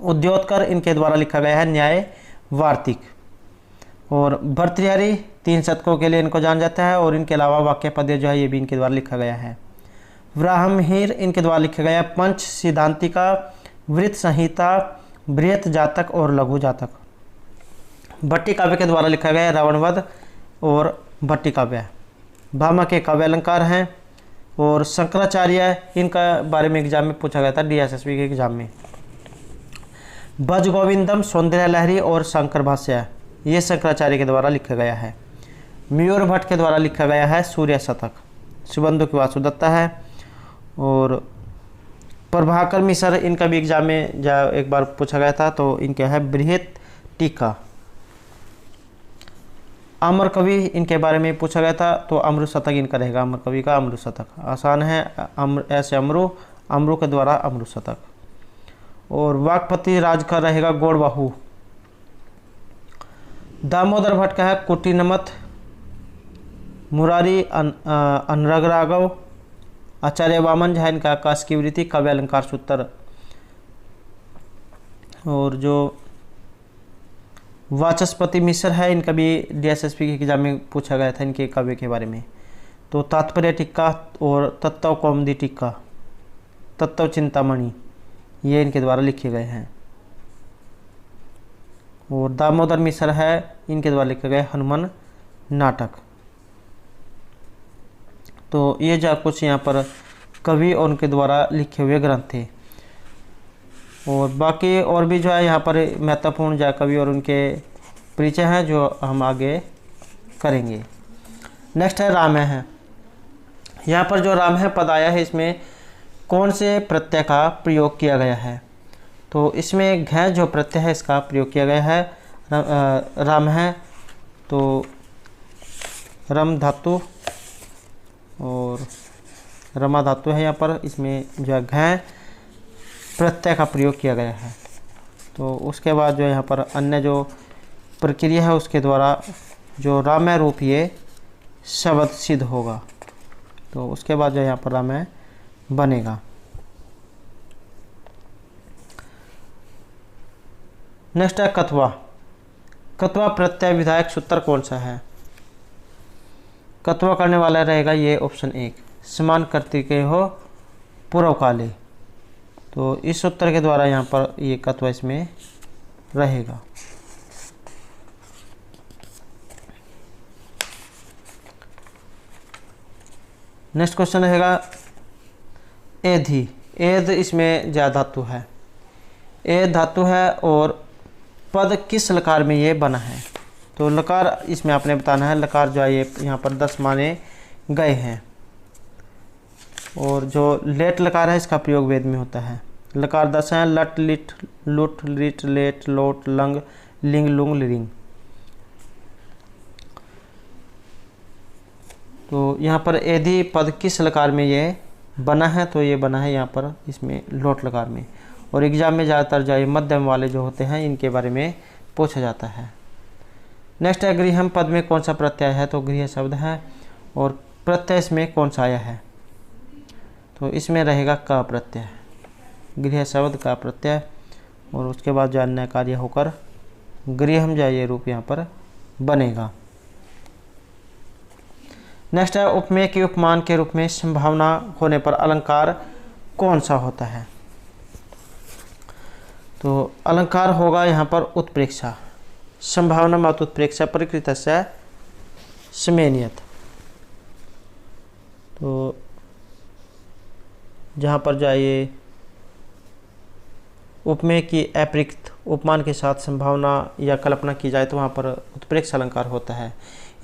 उद्योतकर इनके द्वारा लिखा गया है न्याय वार्तिक। और भर्तृहरि 3 शतकों के लिए इनको जाना जाता है। और इनके अलावा वाक्य पद्य जो है ये भी इनके द्वारा लिखा गया है। ब्राह्महीर इनके द्वारा लिखा गया है पंच सिद्धांतिका, वृत्त संहिता, बृहत जातक और लघु जातक। भट्टी काव्य के द्वारा लिखा गया रावणवध और भट्टी काव्य। भामह के काव्य अलंकार हैं। और शंकराचार्य, इनका बारे में एग्जाम में पूछा गया था DSSB के एग्जाम में। भज गोविंदम, सौंदर्य लहरी और शंकर भाष्य, ये शंकराचार्य के द्वारा लिखा गया है। मयूर भट्ट के द्वारा लिखा गया है सूर्य शतक। सुबंधु की वासुदत्ता है। और प्रभाकर मिश्र, इनका भी एग्जाम में एक बार पूछा गया था, तो इनका है बृहत टीका। अमर कवि, इनके बारे में पूछा गया था, तो अमृत शतक इनका रहेगा, अमर कवि का अमृत शतक। आसान है, ऐसे अमरू के द्वारा अमृत शतक। और वाकपति राज का रहेगा गौड़बाहु। दामोदर भट्ट का है कुटीनमत। मुरारी अनुराग राघव। आचार्य वामन है, इनका आकाश की वृत्ति, काव्य अलंकार सूत्र। और जो वाचस्पति मिश्र है, इनका भी DSSB के एग्जाम में पूछा गया था इनके काव्य के बारे में। तो तात्पर्य टीका और तत्व कौमुदी टीका, तत्व चिंतामणि, ये इनके द्वारा लिखे गए हैं। और दामोदर मिश्र है, इनके द्वारा लिखे गए हनुमान नाटक। तो ये जो कुछ यहाँ पर कवि और उनके द्वारा लिखे हुए ग्रंथ थे। और बाकी और भी जो है यहाँ पर महत्वपूर्ण जो कवि और उनके परिचय हैं, जो हम आगे करेंगे। नेक्स्ट है राम है। यहाँ पर जो राम है पद आया है, इसमें कौन से प्रत्यय का प्रयोग किया गया है? तो इसमें घ जो प्रत्यय है इसका प्रयोग किया गया है। राम है तो रम धातु और रमा धातु है यहाँ पर, इसमें जो घ प्रत्यय का प्रयोग किया गया है। तो उसके बाद जो यहाँ पर अन्य जो प्रक्रिया है उसके द्वारा जो रामय रूप ये शब्द सिद्ध होगा। तो उसके बाद जो यहाँ पर रामय बनेगा। नेक्स्ट है कथवा। कथवा प्रत्यय विधायक सूत्र कौन सा है? कथवा करने वाला रहेगा ये ऑप्शन 1, समान कर्तृके हो पूर्व काले। तो इस सूत्र के द्वारा यहाँ पर ये कथवा इसमें रहेगा। नेक्स्ट क्वेश्चन रहेगा एधि। एध इसमें ज्या धातु है, ए धातु है और पद किस लकार में ये बना है? तो लकार इसमें आपने बताना है। लकार जो है ये यहाँ पर 10 माने गए हैं। और जो लेट लकार है इसका प्रयोग वेद में होता है। लकार 10 हैं, लट लिट लुट लिट लेट लोट लंग लिंग लुंग लिंग। तो यहाँ पर एधि पद किस लकार में ये बना है? तो ये बना है यहाँ पर इसमें लोट लकार में। और एग्जाम में ज़्यादातर जो मध्यम वाले जो होते हैं इनके बारे में पूछा जाता है। नेक्स्ट है गृहम। पद में कौन सा प्रत्यय है? तो गृह शब्द है। और प्रत्यय इसमें कौन सा आया है? तो इसमें रहेगा का प्रत्यय, गृह शब्द का प्रत्यय। और उसके बाद जो अन्य कार्य होकर गृहम जो ये रूप यहाँ पर बनेगा। नेक्स्ट है उपमेय की उपमान के रूप में संभावना होने पर अलंकार कौन सा होता है? तो अलंकार होगा यहाँ पर उत्प्रेक्षा। संभावना मत उत्प्रेक्षा प्रकृतस्य समेनियत। तो जहाँ पर जाइए उपमेय की अप्रयुक्त उपमान के साथ संभावना या कल्पना की जाए तो वहाँ पर उत्प्रेक्ष अलंकार होता है।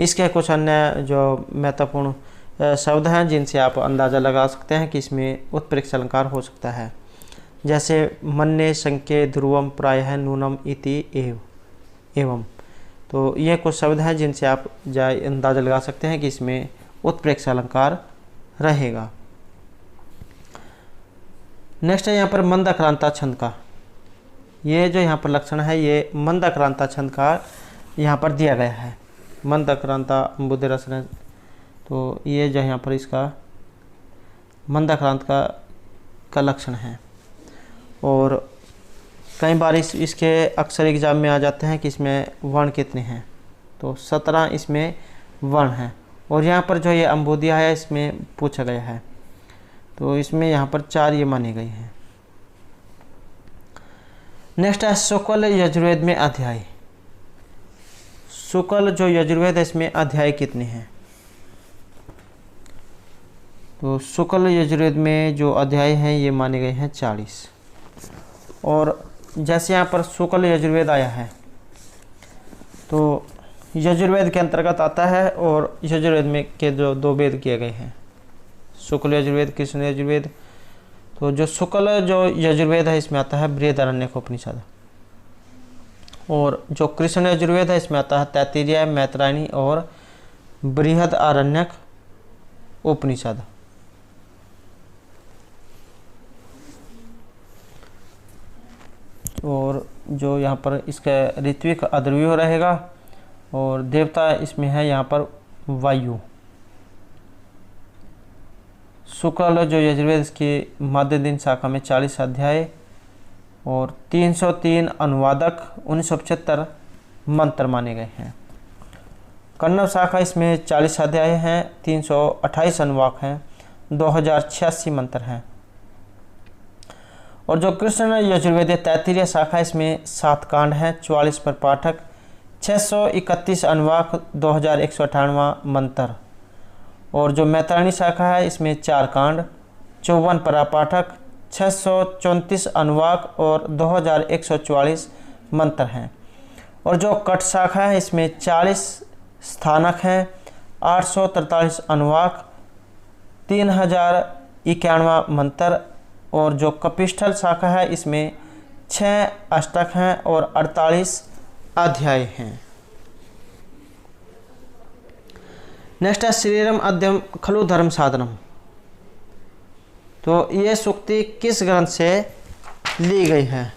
इसके कुछ अन्य जो महत्वपूर्ण शब्द हैं जिनसे आप अंदाज़ा लगा सकते हैं कि इसमें उत्प्रेक्ष अलंकार हो सकता है, जैसे मन्ने संख्ये ध्रुवम प्रायः नूनम इति एवं। तो ये कुछ शब्द हैं जिनसे आप अंदाज़ा लगा सकते हैं कि इसमें उत्प्रेक्ष अलंकार रहेगा। नेक्स्ट है यहाँ पर मंदाक्रांता छंद का। ये जो यहाँ पर लक्षण है ये मंदाक्रांता छंद का यहाँ पर दिया गया है। मंदाक्रांता बुद्ध रसन। तो ये जो यहाँ पर इसका मंदाक्रांत का लक्षण है। और कई बार इसके अक्सर एग्जाम में आ जाते हैं कि इसमें वर्ण कितने हैं। तो 17 इसमें वर्ण हैं। और यहाँ पर जो ये अंबुदिया है इसमें पूछा गया है। तो इसमें यहाँ पर 4 ये माने गए हैं। नेक्स्ट है शुक्ल यजुर्वेद में अध्याय। शुक्ल जो यजुर्वेद है इसमें अध्याय कितने हैं? तो शुक्ल यजुर्वेद में जो अध्याय हैं ये माने गए हैं 40। और जैसे यहाँ पर शुक्ल यजुर्वेद आया है तो यजुर्वेद के अंतर्गत आता है, और यजुर्वेद में के जो 2 वेद किए गए हैं, शुक्ल यजुर्वेद, कृष्ण यजुर्वेद। तो जो शुक्ल जो यजुर्वेद है इसमें आता है बृहदारण्यक उपनिषद, और जो कृष्ण यजुर्वेद है इसमें आता है तैत्तिरीय, मैत्रायणी और बृहदारण्यक उपनिषद। और जो यहाँ पर इसका ऋत्विक अद्रव्य रहेगा, और देवता इसमें है यहाँ पर वायु। शुक्ल जो यजुर्वेद की मध्य दिन शाखा में 40 अध्याय और 303 अनुवादक, 1975 मंत्र माने गए हैं। कन्नड़ शाखा इसमें 40 अध्याय हैं, 328 अनुवाक हैं, 2086 मंत्र हैं। और जो कृष्ण यजुर्वेद तैत्तिरीय शाखा इसमें 7 कांड हैं, 44 पर पाठक, 631 अनुवाक, 2198 मंत्र। और जो मैत्रायणी शाखा है इसमें 4 कांड, 54 पर पाठक, 634 अनुवाक और 2144 मंत्र हैं। और जो कट शाखा है इसमें 40 स्थानक हैं, 843 अनुवाक, 3091 मंत्र। और जो कपिस्थल शाखा है इसमें 6 अष्टक हैं और 48 अध्याय हैं। नेक्स्ट है शरीरम अद्यम खलु धर्म साधनम। तो ये सूक्ति किस ग्रंथ से ली गई है?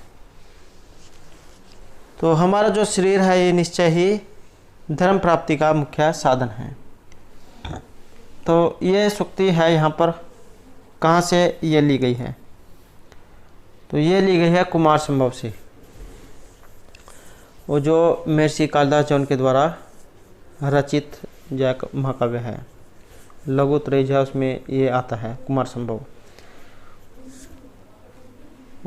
तो हमारा जो शरीर है ये निश्चय ही धर्म प्राप्ति का मुख्य साधन है। तो ये सूक्ति है यहाँ पर कहाँ से ये ली गई है? तो ये ली गई है कुमार संभव से, वो जो महर्षि कालिदास जी के द्वारा रचित जो एक महाकाव्य है, लघु त्रयीजा, उसमें ये आता है कुमार संभव।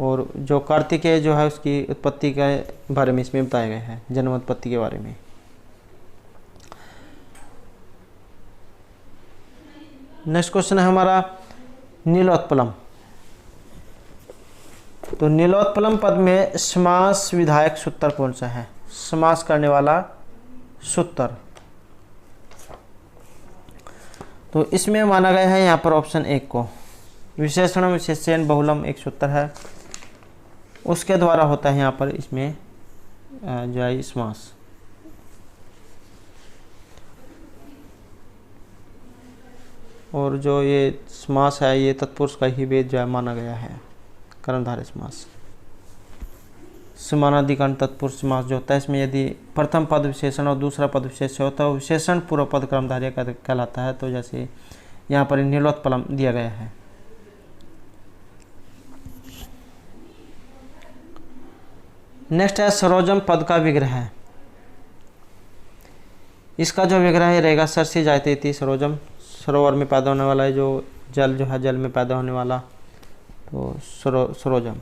और जो कार्तिकेय जो है उसकी उत्पत्ति के बारे में इसमें बताया गया है, जन्मोत्पत्ति के बारे में। नेक्स्ट क्वेश्चन है हमारा नीलोत्पलम। तो नीलोत्पलम पद में समास विधायक सूत्र कौन सा है? समास करने वाला सूत्र। तो इसमें माना गया है यहाँ पर ऑप्शन 1 को। विशेषण विशेषण बहुलम एक सूत्र है, उसके द्वारा होता है यहाँ पर इसमें जो है समास। और जो ये समास है ये तत्पुरुष का ही वेद जो है माना गया है, कर्मधारय समास। समानाधिकरण तत्पुरुष समास जो होता है इसमें यदि प्रथम पद विशेषण और दूसरा पद विशेषण होता है, विशेषण पूर्व पद कर्मधारय कहलाता है। तो जैसे यहाँ पर नीलोत्पलम दिया गया है। नेक्स्ट है सरोजम पद का विग्रह। इसका जो विग्रह रहेगा सरसी जायते इति सरोजम, सरोवर में पैदा होने वाला है जो जल है, जल में पैदा होने वाला, तो सरोजम।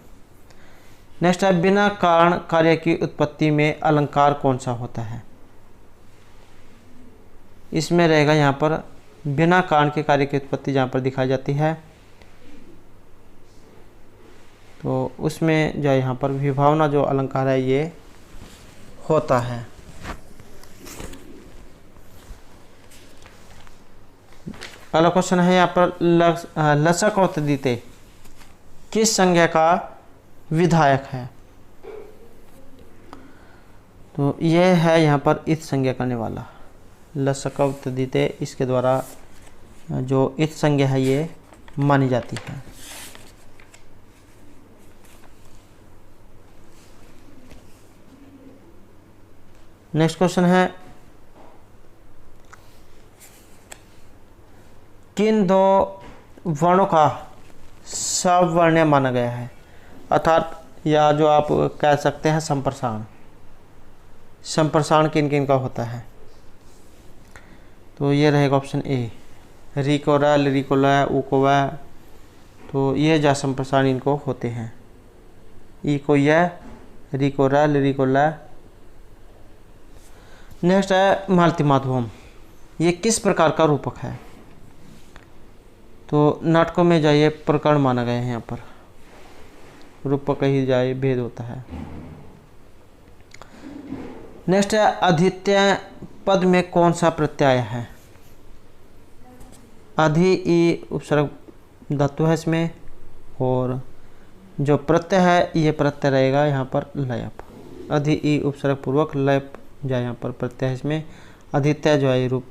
नेक्स्ट है बिना कारण कार्य की उत्पत्ति में अलंकार कौन सा होता है? इसमें रहेगा यहाँ पर बिना कारण के कार्य की उत्पत्ति जहाँ पर दिखाई जाती है, तो उसमें जो यहाँ पर विभावना जो अलंकार है ये होता है। पहला क्वेश्चन है यहाँ पर लसक और तद्धिते किस संज्ञा का विधायक है? तो यह है यहाँ पर इत संज्ञा करने वाला। लसक और तद्धिते इसके द्वारा जो इत संज्ञा है ये मानी जाती है। नेक्स्ट क्वेश्चन है किन 2 वर्णों का सवर्ण्य माना गया है? अर्थात या जो आप कह सकते हैं संप्रसारण। संप्रसारण किन किन का होता है? तो ये रहेगा ऑप्शन ए, री को र, ली को ल, उ को व। तो ये जा संप्रसारण इनको होते हैं। ई को य, रिकोरा, लिरिकोला। नेक्स्ट है मालती माधवम। ये किस प्रकार का रूपक है? तो नाटकों में जाइए प्रकरण माना गया है, यहाँ पर रूपक ही जाए भेद होता है। नेक्स्ट है आदित्य पद में कौन सा प्रत्यय है? अधि ई उपसर्ग धातु है इसमें, और जो प्रत्यय है ये प्रत्यय रहेगा यहाँ पर लयप। अधि ई उपसर्ग पूर्वक लयप जाए यहाँ पर प्रत्यय है इसमें, आदित्य जो है रूप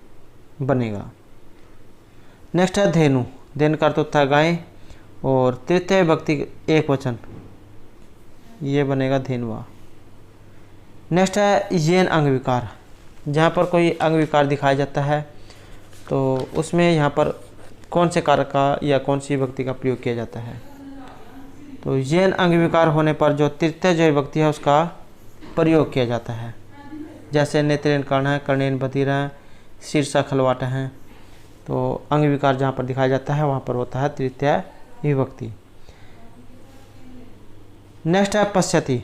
बनेगा। नेक्स्ट है धेनु। धेनु का अर्थ होता है गाय, और तृतीय विभक्ति एक वचन ये बनेगा धेनुआ। नेक्स्ट है येन अंग विकार। जहाँ पर कोई अंग विकार दिखाया जाता है तो उसमें यहाँ पर कौन से कारक का या कौन सी विभक्ति का प्रयोग किया जाता है? तो येन अंग विकार होने पर जो तृतीय जो विभक्ति है उसका प्रयोग किया जाता है। जैसे नेत्रेन कर्ण है, कर्णेन बधिर है, शीर्षा खलवाट है। तो अंग विकार जहाँ पर दिखाया जाता है वहाँ पर होता है तृतीय विभक्ति। नेक्स्ट है पश्यति।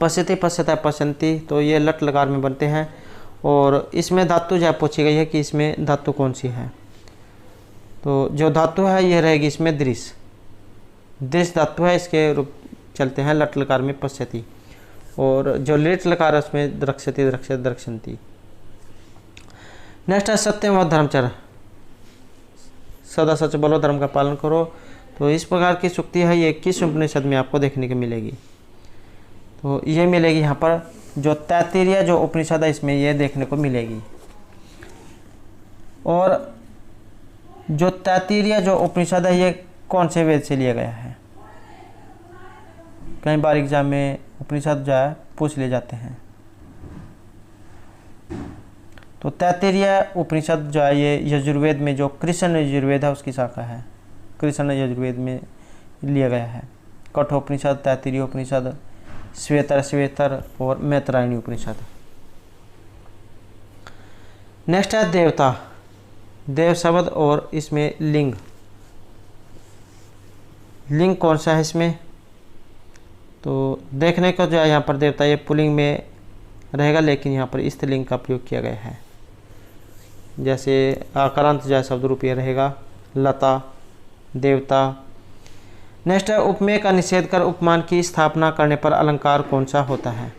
पश्यति, पश्यता, पश्यन्ति, तो ये लट लकार में बनते हैं, और इसमें धातु जो पूछी गई है कि इसमें धातु कौन सी है? तो जो धातु है ये रहेगी इसमें दृश्य। दृश्य धातु है, इसके रूप चलते हैं लट लकार में पश्यति, और जो लिट लकार है उसमें द्रक्ष्यति, द्रक्ष्यति, द्रक्ष्यन्ति। नेक्स्ट है सत्यम व धर्मचर। सदा सच बोलो, धर्म का पालन करो। तो इस प्रकार की सूक्ति है, ये किस उपनिषद में आपको देखने को मिलेगी? तो ये मिलेगी यहाँ पर जो तैत्तिरीय जो उपनिषद है इसमें ये देखने को मिलेगी। और जो तैत्तिरीय जो उपनिषद है ये कौन से वेद से लिया गया है? कई बार एग्जाम में उपनिषद जो है पूछ ले जाते हैं। तो तैत्तिरीय उपनिषद जो है ये यजुर्वेद में जो कृष्ण यजुर्वेद है उसकी शाखा है। कृष्ण यजुर्वेद में लिया गया है। कठोपनिषद, तैत्तिरीय उपनिषद, श्वेतर और मैत्रायणी उपनिषद। नेक्स्ट है देवता। देव शब्द और इसमें लिंग। लिंग कौन सा है इसमें? तो देखने को जो है यहाँ पर देवता ये पुल्लिंग में रहेगा, लेकिन यहाँ पर स्त्रीलिंग का प्रयोग किया गया है। जैसे आकारांत जो है शब्द रूप ये रहेगा लता, देवता। नेक्स्ट है उपमेय का निषेध कर उपमान की स्थापना करने पर अलंकार कौन सा होता है?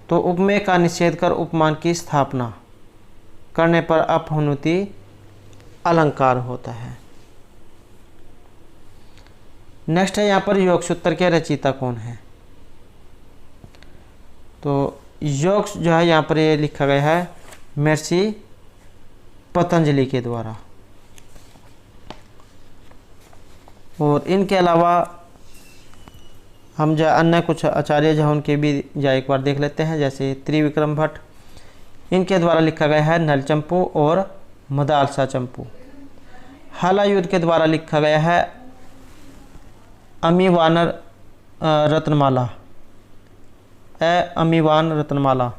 तो उपमेय का निषेध कर उपमान की स्थापना करने पर अपहुनुति अलंकार होता है। नेक्स्ट है यहाँ पर योग सूत्र के रचयिता कौन है? तो योग जो है यहाँ पर ये लिखा गया है महर्षि पतंजलि के द्वारा। और इनके अलावा हम जो अन्य कुछ आचार्य जो उनके भी जो एक बार देख लेते हैं। जैसे त्रिविक्रम भट्ट, इनके द्वारा लिखा गया है नलचंपू और मदालसा चंपू। हलायुद्ध के द्वारा लिखा गया है अमीवान रत्नमाला, अमीवान रत्नमाला।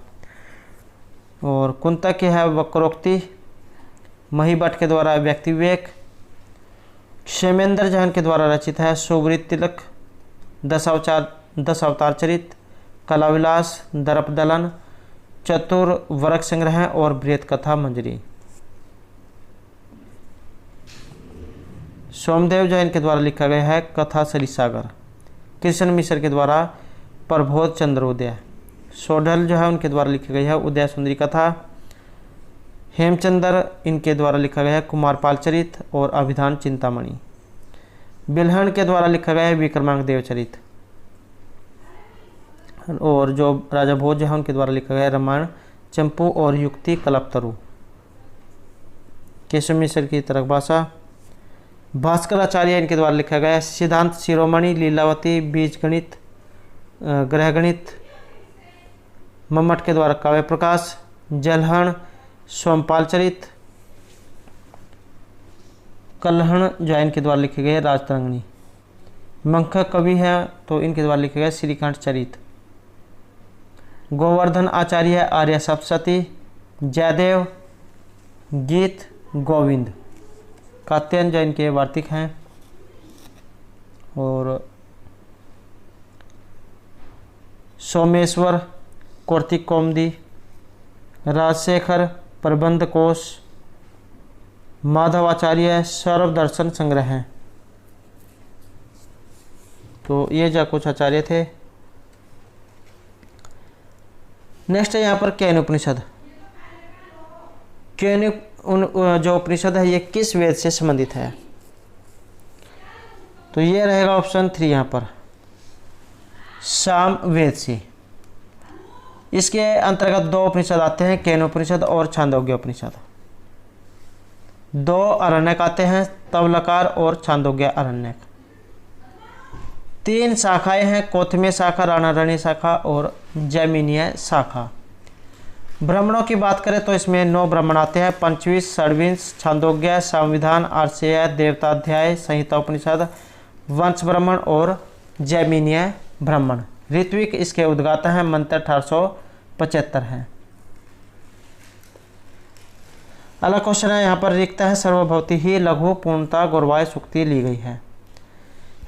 और कुंतक के है वक्रोक्ति। महीभट्ट के द्वारा व्यक्ति विवेक। क्षेमेंद्र जैन के द्वारा रचित है सुवृत तिलक, दस अवतार चरित, कलाविलास, दर्प दलन, चतुर्वर्ग संग्रह और बृहत कथा मंजरी। सोमदेव जैन के द्वारा लिखा गया है कथा सरिसागर। कृष्ण मिश्र के द्वारा प्रबोध चंद्रोदय। सोढल जो है उनके द्वारा लिखी गई है उदय सुंदरी कथा। हेमचंद्र इनके द्वारा लिखा गया है कुमारपाल चरित और अभिधान चिंतामणि। बिल्हण के द्वारा लिखा गया है विक्रमांक देवचरित। और जो राजा भोज है उनके द्वारा लिखा गया है रामायण चंपू और युक्ति कल्पतरु। केशव मिश्र की तरक भाषा। भास्कराचार्य इनके द्वारा लिखा गया है सिद्धांत शिरोमणि, लीलावती, बीजगणित, ग्रहगणित। मम्मट के द्वारा काव्य प्रकाश। जलहण, सोमपाल चरित। कल्हण जो है इनके द्वारा लिखे गए राजतरंगिणी। मंख कवि है तो इनके द्वारा लिखे गए श्रीकंठ चरित। गोवर्धन आचार्य आर्य सप्तशती। जयदेव गीत गोविंद। कात्यायन जो इनके वार्तिक हैं। और सोमेश्वर कौर्तिक कौमुदी, राजशेखर प्रबंध कोश, माधवाचार्य सौरभ दर्शन संग्रह हैं। तो ये जो कुछ आचार्य थे। नेक्स्ट है यहाँ पर केन उपनिषद। केन जो उपनिषद है ये किस वेद से संबंधित है? तो ये रहेगा ऑप्शन 3 यहाँ पर, साम वेद से। इसके अंतर्गत 2 उपनिषद आते हैं, केन उपनिषद और छांदोग्य उपनिषद। 2 अरण्यक आते हैं, तवलकार और छांदोग्य अरण्यक। 3 शाखाएं हैं, कौथमीय शाखा, राणारण्य शाखा और जैमिनीय शाखा। ब्राह्मणों की बात करें तो इसमें 9 ब्राह्मण आते हैं, पंचविंश, षड्विंश, छांदोग्य, संविधान, आर्षेय, देवताध्याय, संहिता उपनिषद, वंश ब्राह्मण और जैमिनीय ब्राह्मण। ऋत्विक इसके उद्गाता हैं, मंत्र 1875 है। अगला क्वेश्चन है यहाँ पर, रिक्त है सर्वभौति ही लघु पूर्णता गौरवाय सूक्ति ली गई है।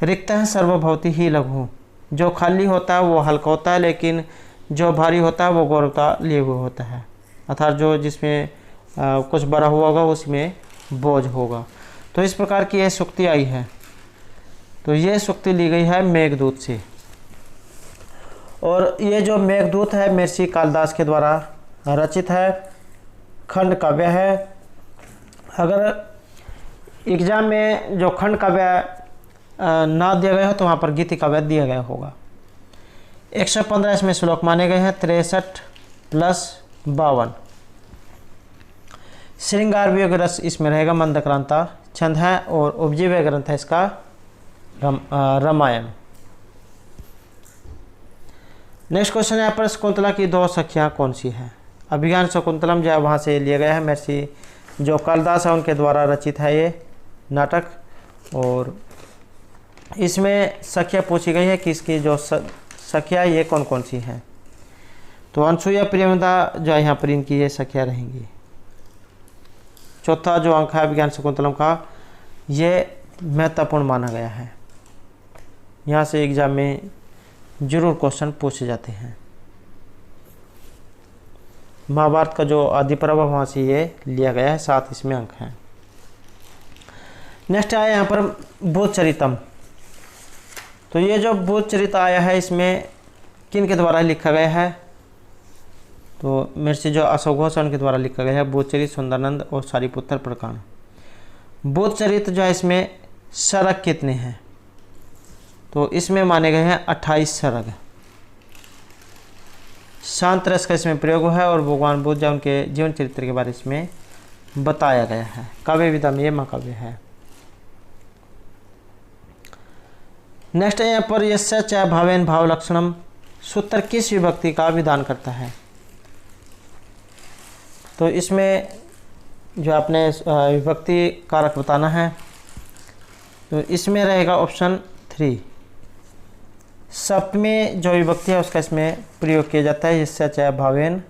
रिक्त है सर्वभौति ही लघु, जो खाली होता है वो हल्का होता है, लेकिन जो भारी होता है वो गौरवता लिए हुए होता है, अर्थात जो जिसमें कुछ बड़ा हुआ होगा उसमें बोझ होगा। तो इस प्रकार की यह सूक्ति आई है। तो ये सूक्ति ली गई है मेघदूत से, और ये जो मेघदूत है महर्षि कालिदास के द्वारा रचित है, खंड काव्य है। अगर एग्जाम में जो खंड काव्य ना दिया गया हो तो वहाँ पर गीति काव्य दिया गया होगा। 115 इसमें श्लोक माने गए हैं, 63 + 52। श्रृंगार वियोग रस इसमें रहेगा, मंदक्रांता छंद है, और उपजीव्य ग्रंथ है इसका रामायण। नेक्स्ट क्वेश्चन है यहाँ पर, शकुंतला की 2 सखियाँ कौन सी हैं? अभिज्ञान शकुंतलम जो है वहाँ से लिया गया है, महर्षि जो कालिदास है उनके द्वारा रचित है ये नाटक। और इसमें सखियाँ पूछी गई है कि इसकी जो सखियाँ ये कौन कौन सी हैं? तो अनसुईया, प्रियंवदा जो है यहाँ पर इनकी ये सखियाँ रहेंगी। चौथा जो अंक है अभिज्ञान शकुंतलम का, ये महत्वपूर्ण माना गया है, यहाँ से एग्जाम में जरूर क्वेश्चन पूछे जाते हैं। महाभारत का जो आदि पर्व वहाँ से ये लिया गया है, 7 इसमें अंक हैं। नेक्स्ट आया यहाँ पर बोधचरितम। तो ये जो बोधचरित आया है इसमें किन के द्वारा लिखा गया है? तो महर्षि जो अशोक घोष उनके द्वारा लिखा गया है, बोधचरित, सुंदरानंद और सारिपुत्र प्रकरण। बोधचरित जो है इसमें सरग कितने हैं? तो इसमें माने गए हैं 28 सरग। शांत रस का इसमें प्रयोग है, और भगवान बुद्ध उनके जीवन चरित्र के बारे में बताया गया है। काव्य विधा में ये महाकाव्य है। नेक्स्ट है यहाँ पर, यस्य च भावेन भाव लक्षणम, सूत्र किस विभक्ति का विधान करता है? तो इसमें जो आपने विभक्ति कारक बताना है, तो इसमें रहेगा ऑप्शन 3, सप्तमी जो विभक्ति है उसका इसमें प्रयोग किया जाता है, यस्य च भावेन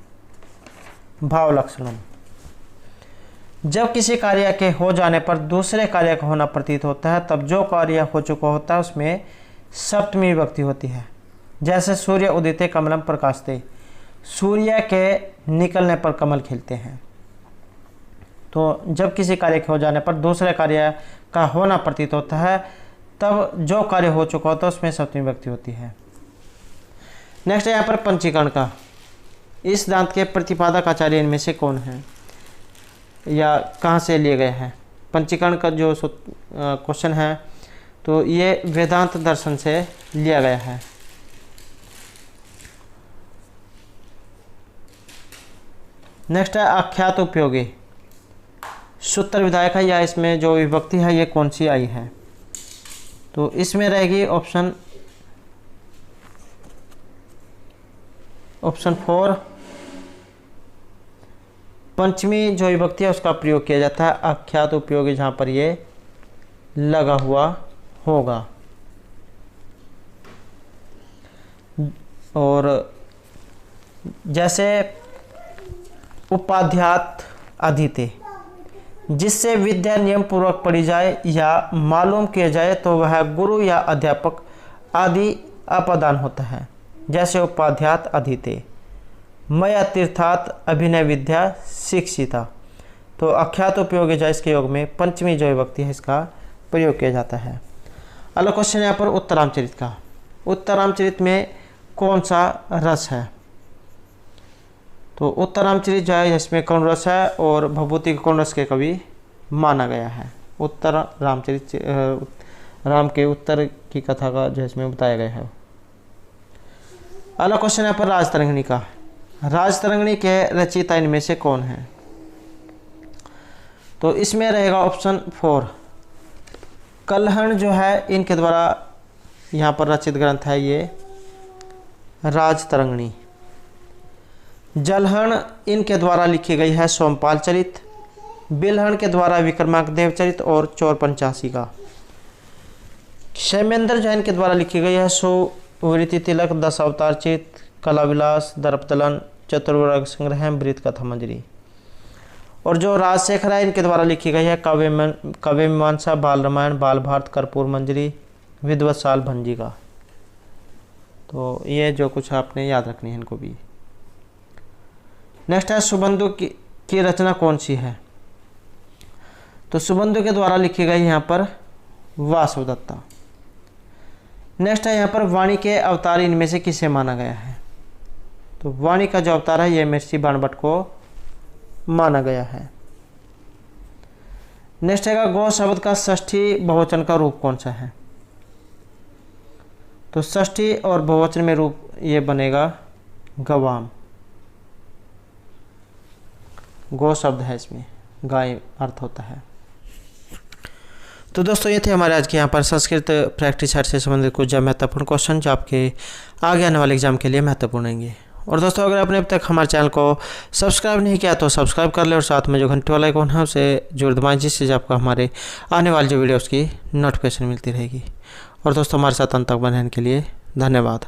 भाव लक्षणम। जब किसी कार्य के हो जाने पर दूसरे कार्य का होना प्रतीत होता है, तब जो कार्य हो चुका होता है उसमें सप्तमी विभक्ति होती है। जैसे सूर्य उदिते कमलम प्रकाशते, सूर्य के निकलने पर कमल खिलते हैं। तो जब किसी कार्य के हो जाने पर दूसरे कार्य का होना प्रतीत होता है, तब जो कार्य हो चुका होता है उसमें सप्तमी विभक्ति होती है। नेक्स्ट है यहाँ पर पंचीकरण का। इस दांत के प्रतिपादक आचार्य इनमें से कौन है, या कहाँ से लिए गए हैं? पंचीकरण का जो क्वेश्चन है तो ये वेदांत दर्शन से लिया गया है। नेक्स्ट है आख्यात उपयोगी। सूत्र विधायक है, या इसमें जो विभक्ति है ये कौन सी आई है? तो इसमें रहेगी ऑप्शन 4, पंचमी जो विभक्ति है उसका प्रयोग किया जाता है आख्यात उपयोगी, जहाँ पर ये लगा हुआ होगा। और जैसे उपाध्यात अधीते, जिससे विद्या नियम पूर्वक पढ़ी जाए या मालूम किया जाए तो वह गुरु या अध्यापक आदि अपादान होता है। जैसे उपाध्यात अधीते, मया तीर्थात अभिनय विद्या शिक्षिता। तो अख्यात उपयोगी जा इसके योग में पंचमी जो विभक्ति है इसका प्रयोग किया जाता है। अगला क्वेश्चन यहाँ पर उत्तरामचरित का। उत्तरामचरित में कौन सा रस है? तो उत्तरामचरित जो है इसमें कौन रस है और भभूति को कौन रस के कवि माना गया है? उत्तर रामचरित राम के उत्तर की कथा का जो इसमें बताया गया है। अगला क्वेश्चन यहाँ पर राजतरंगिणी का। राजतरंगिणी के रचयिता इनमें से कौन है? तो इसमें रहेगा ऑप्शन 4, कल्हण जो है इनके द्वारा यहाँ पर रचित ग्रंथ है ये राजतरंगिणी। जलहण इनके द्वारा लिखी गई है सोमपाल चरित। बिलहण के द्वारा विक्रमांक देवचरित और चौर पंचासी का। क्षेमेंद्र जो है इनके द्वारा लिखी गई है सुवृति तिलक, दस अवतार चित, कला विलास, दर्पदलन, चतुर्वर्ग संग्रह, मृत कथा मंजरी। और जो राजशेखर है इनके द्वारा लिखी गई है काव्य मीमांसा, बाल रामायण, बाल भारत, कर्पूर मंजरी, विद्वत्साल भंजी का। तो ये जो कुछ आपने याद रखनी है इनको भी। नेक्स्ट है सुबंधु की रचना कौन सी है? तो सुबंधु के द्वारा लिखी गई यहाँ पर वासुदत्ता। नेक्स्ट है यहाँ पर वाणी के अवतार इनमें से किसे माना गया है? तो वाणी का जो अवतार है ये महर्षि बाणभट्ट को माना गया है। नेक्स्ट है गो शब्द का षष्ठी बहुवचन का रूप कौन सा है? तो षष्ठी और बहुवचन में रूप ये बनेगा गवाम। गो शब्द है इसमें गाय अर्थ होता है। तो दोस्तों ये थे हमारे आज के यहाँ पर संस्कृत प्रैक्टिस सेट से संबंधित कुछ महत्वपूर्ण क्वेश्चन जो आपके आगे आने वाले एग्जाम के लिए महत्वपूर्ण होंगे। और दोस्तों अगर आपने अब तक हमारे चैनल को सब्सक्राइब नहीं किया तो सब्सक्राइब कर ले और साथ में जो घंटे वाला आइकॉन है उसे जरूर दबाएं, जिससे आपको हमारे आने वाली जो वीडियोस की नोटिफिकेशन मिलती रहेगी। और दोस्तों हमारे साथ अंत तक बने रहने के लिए धन्यवाद।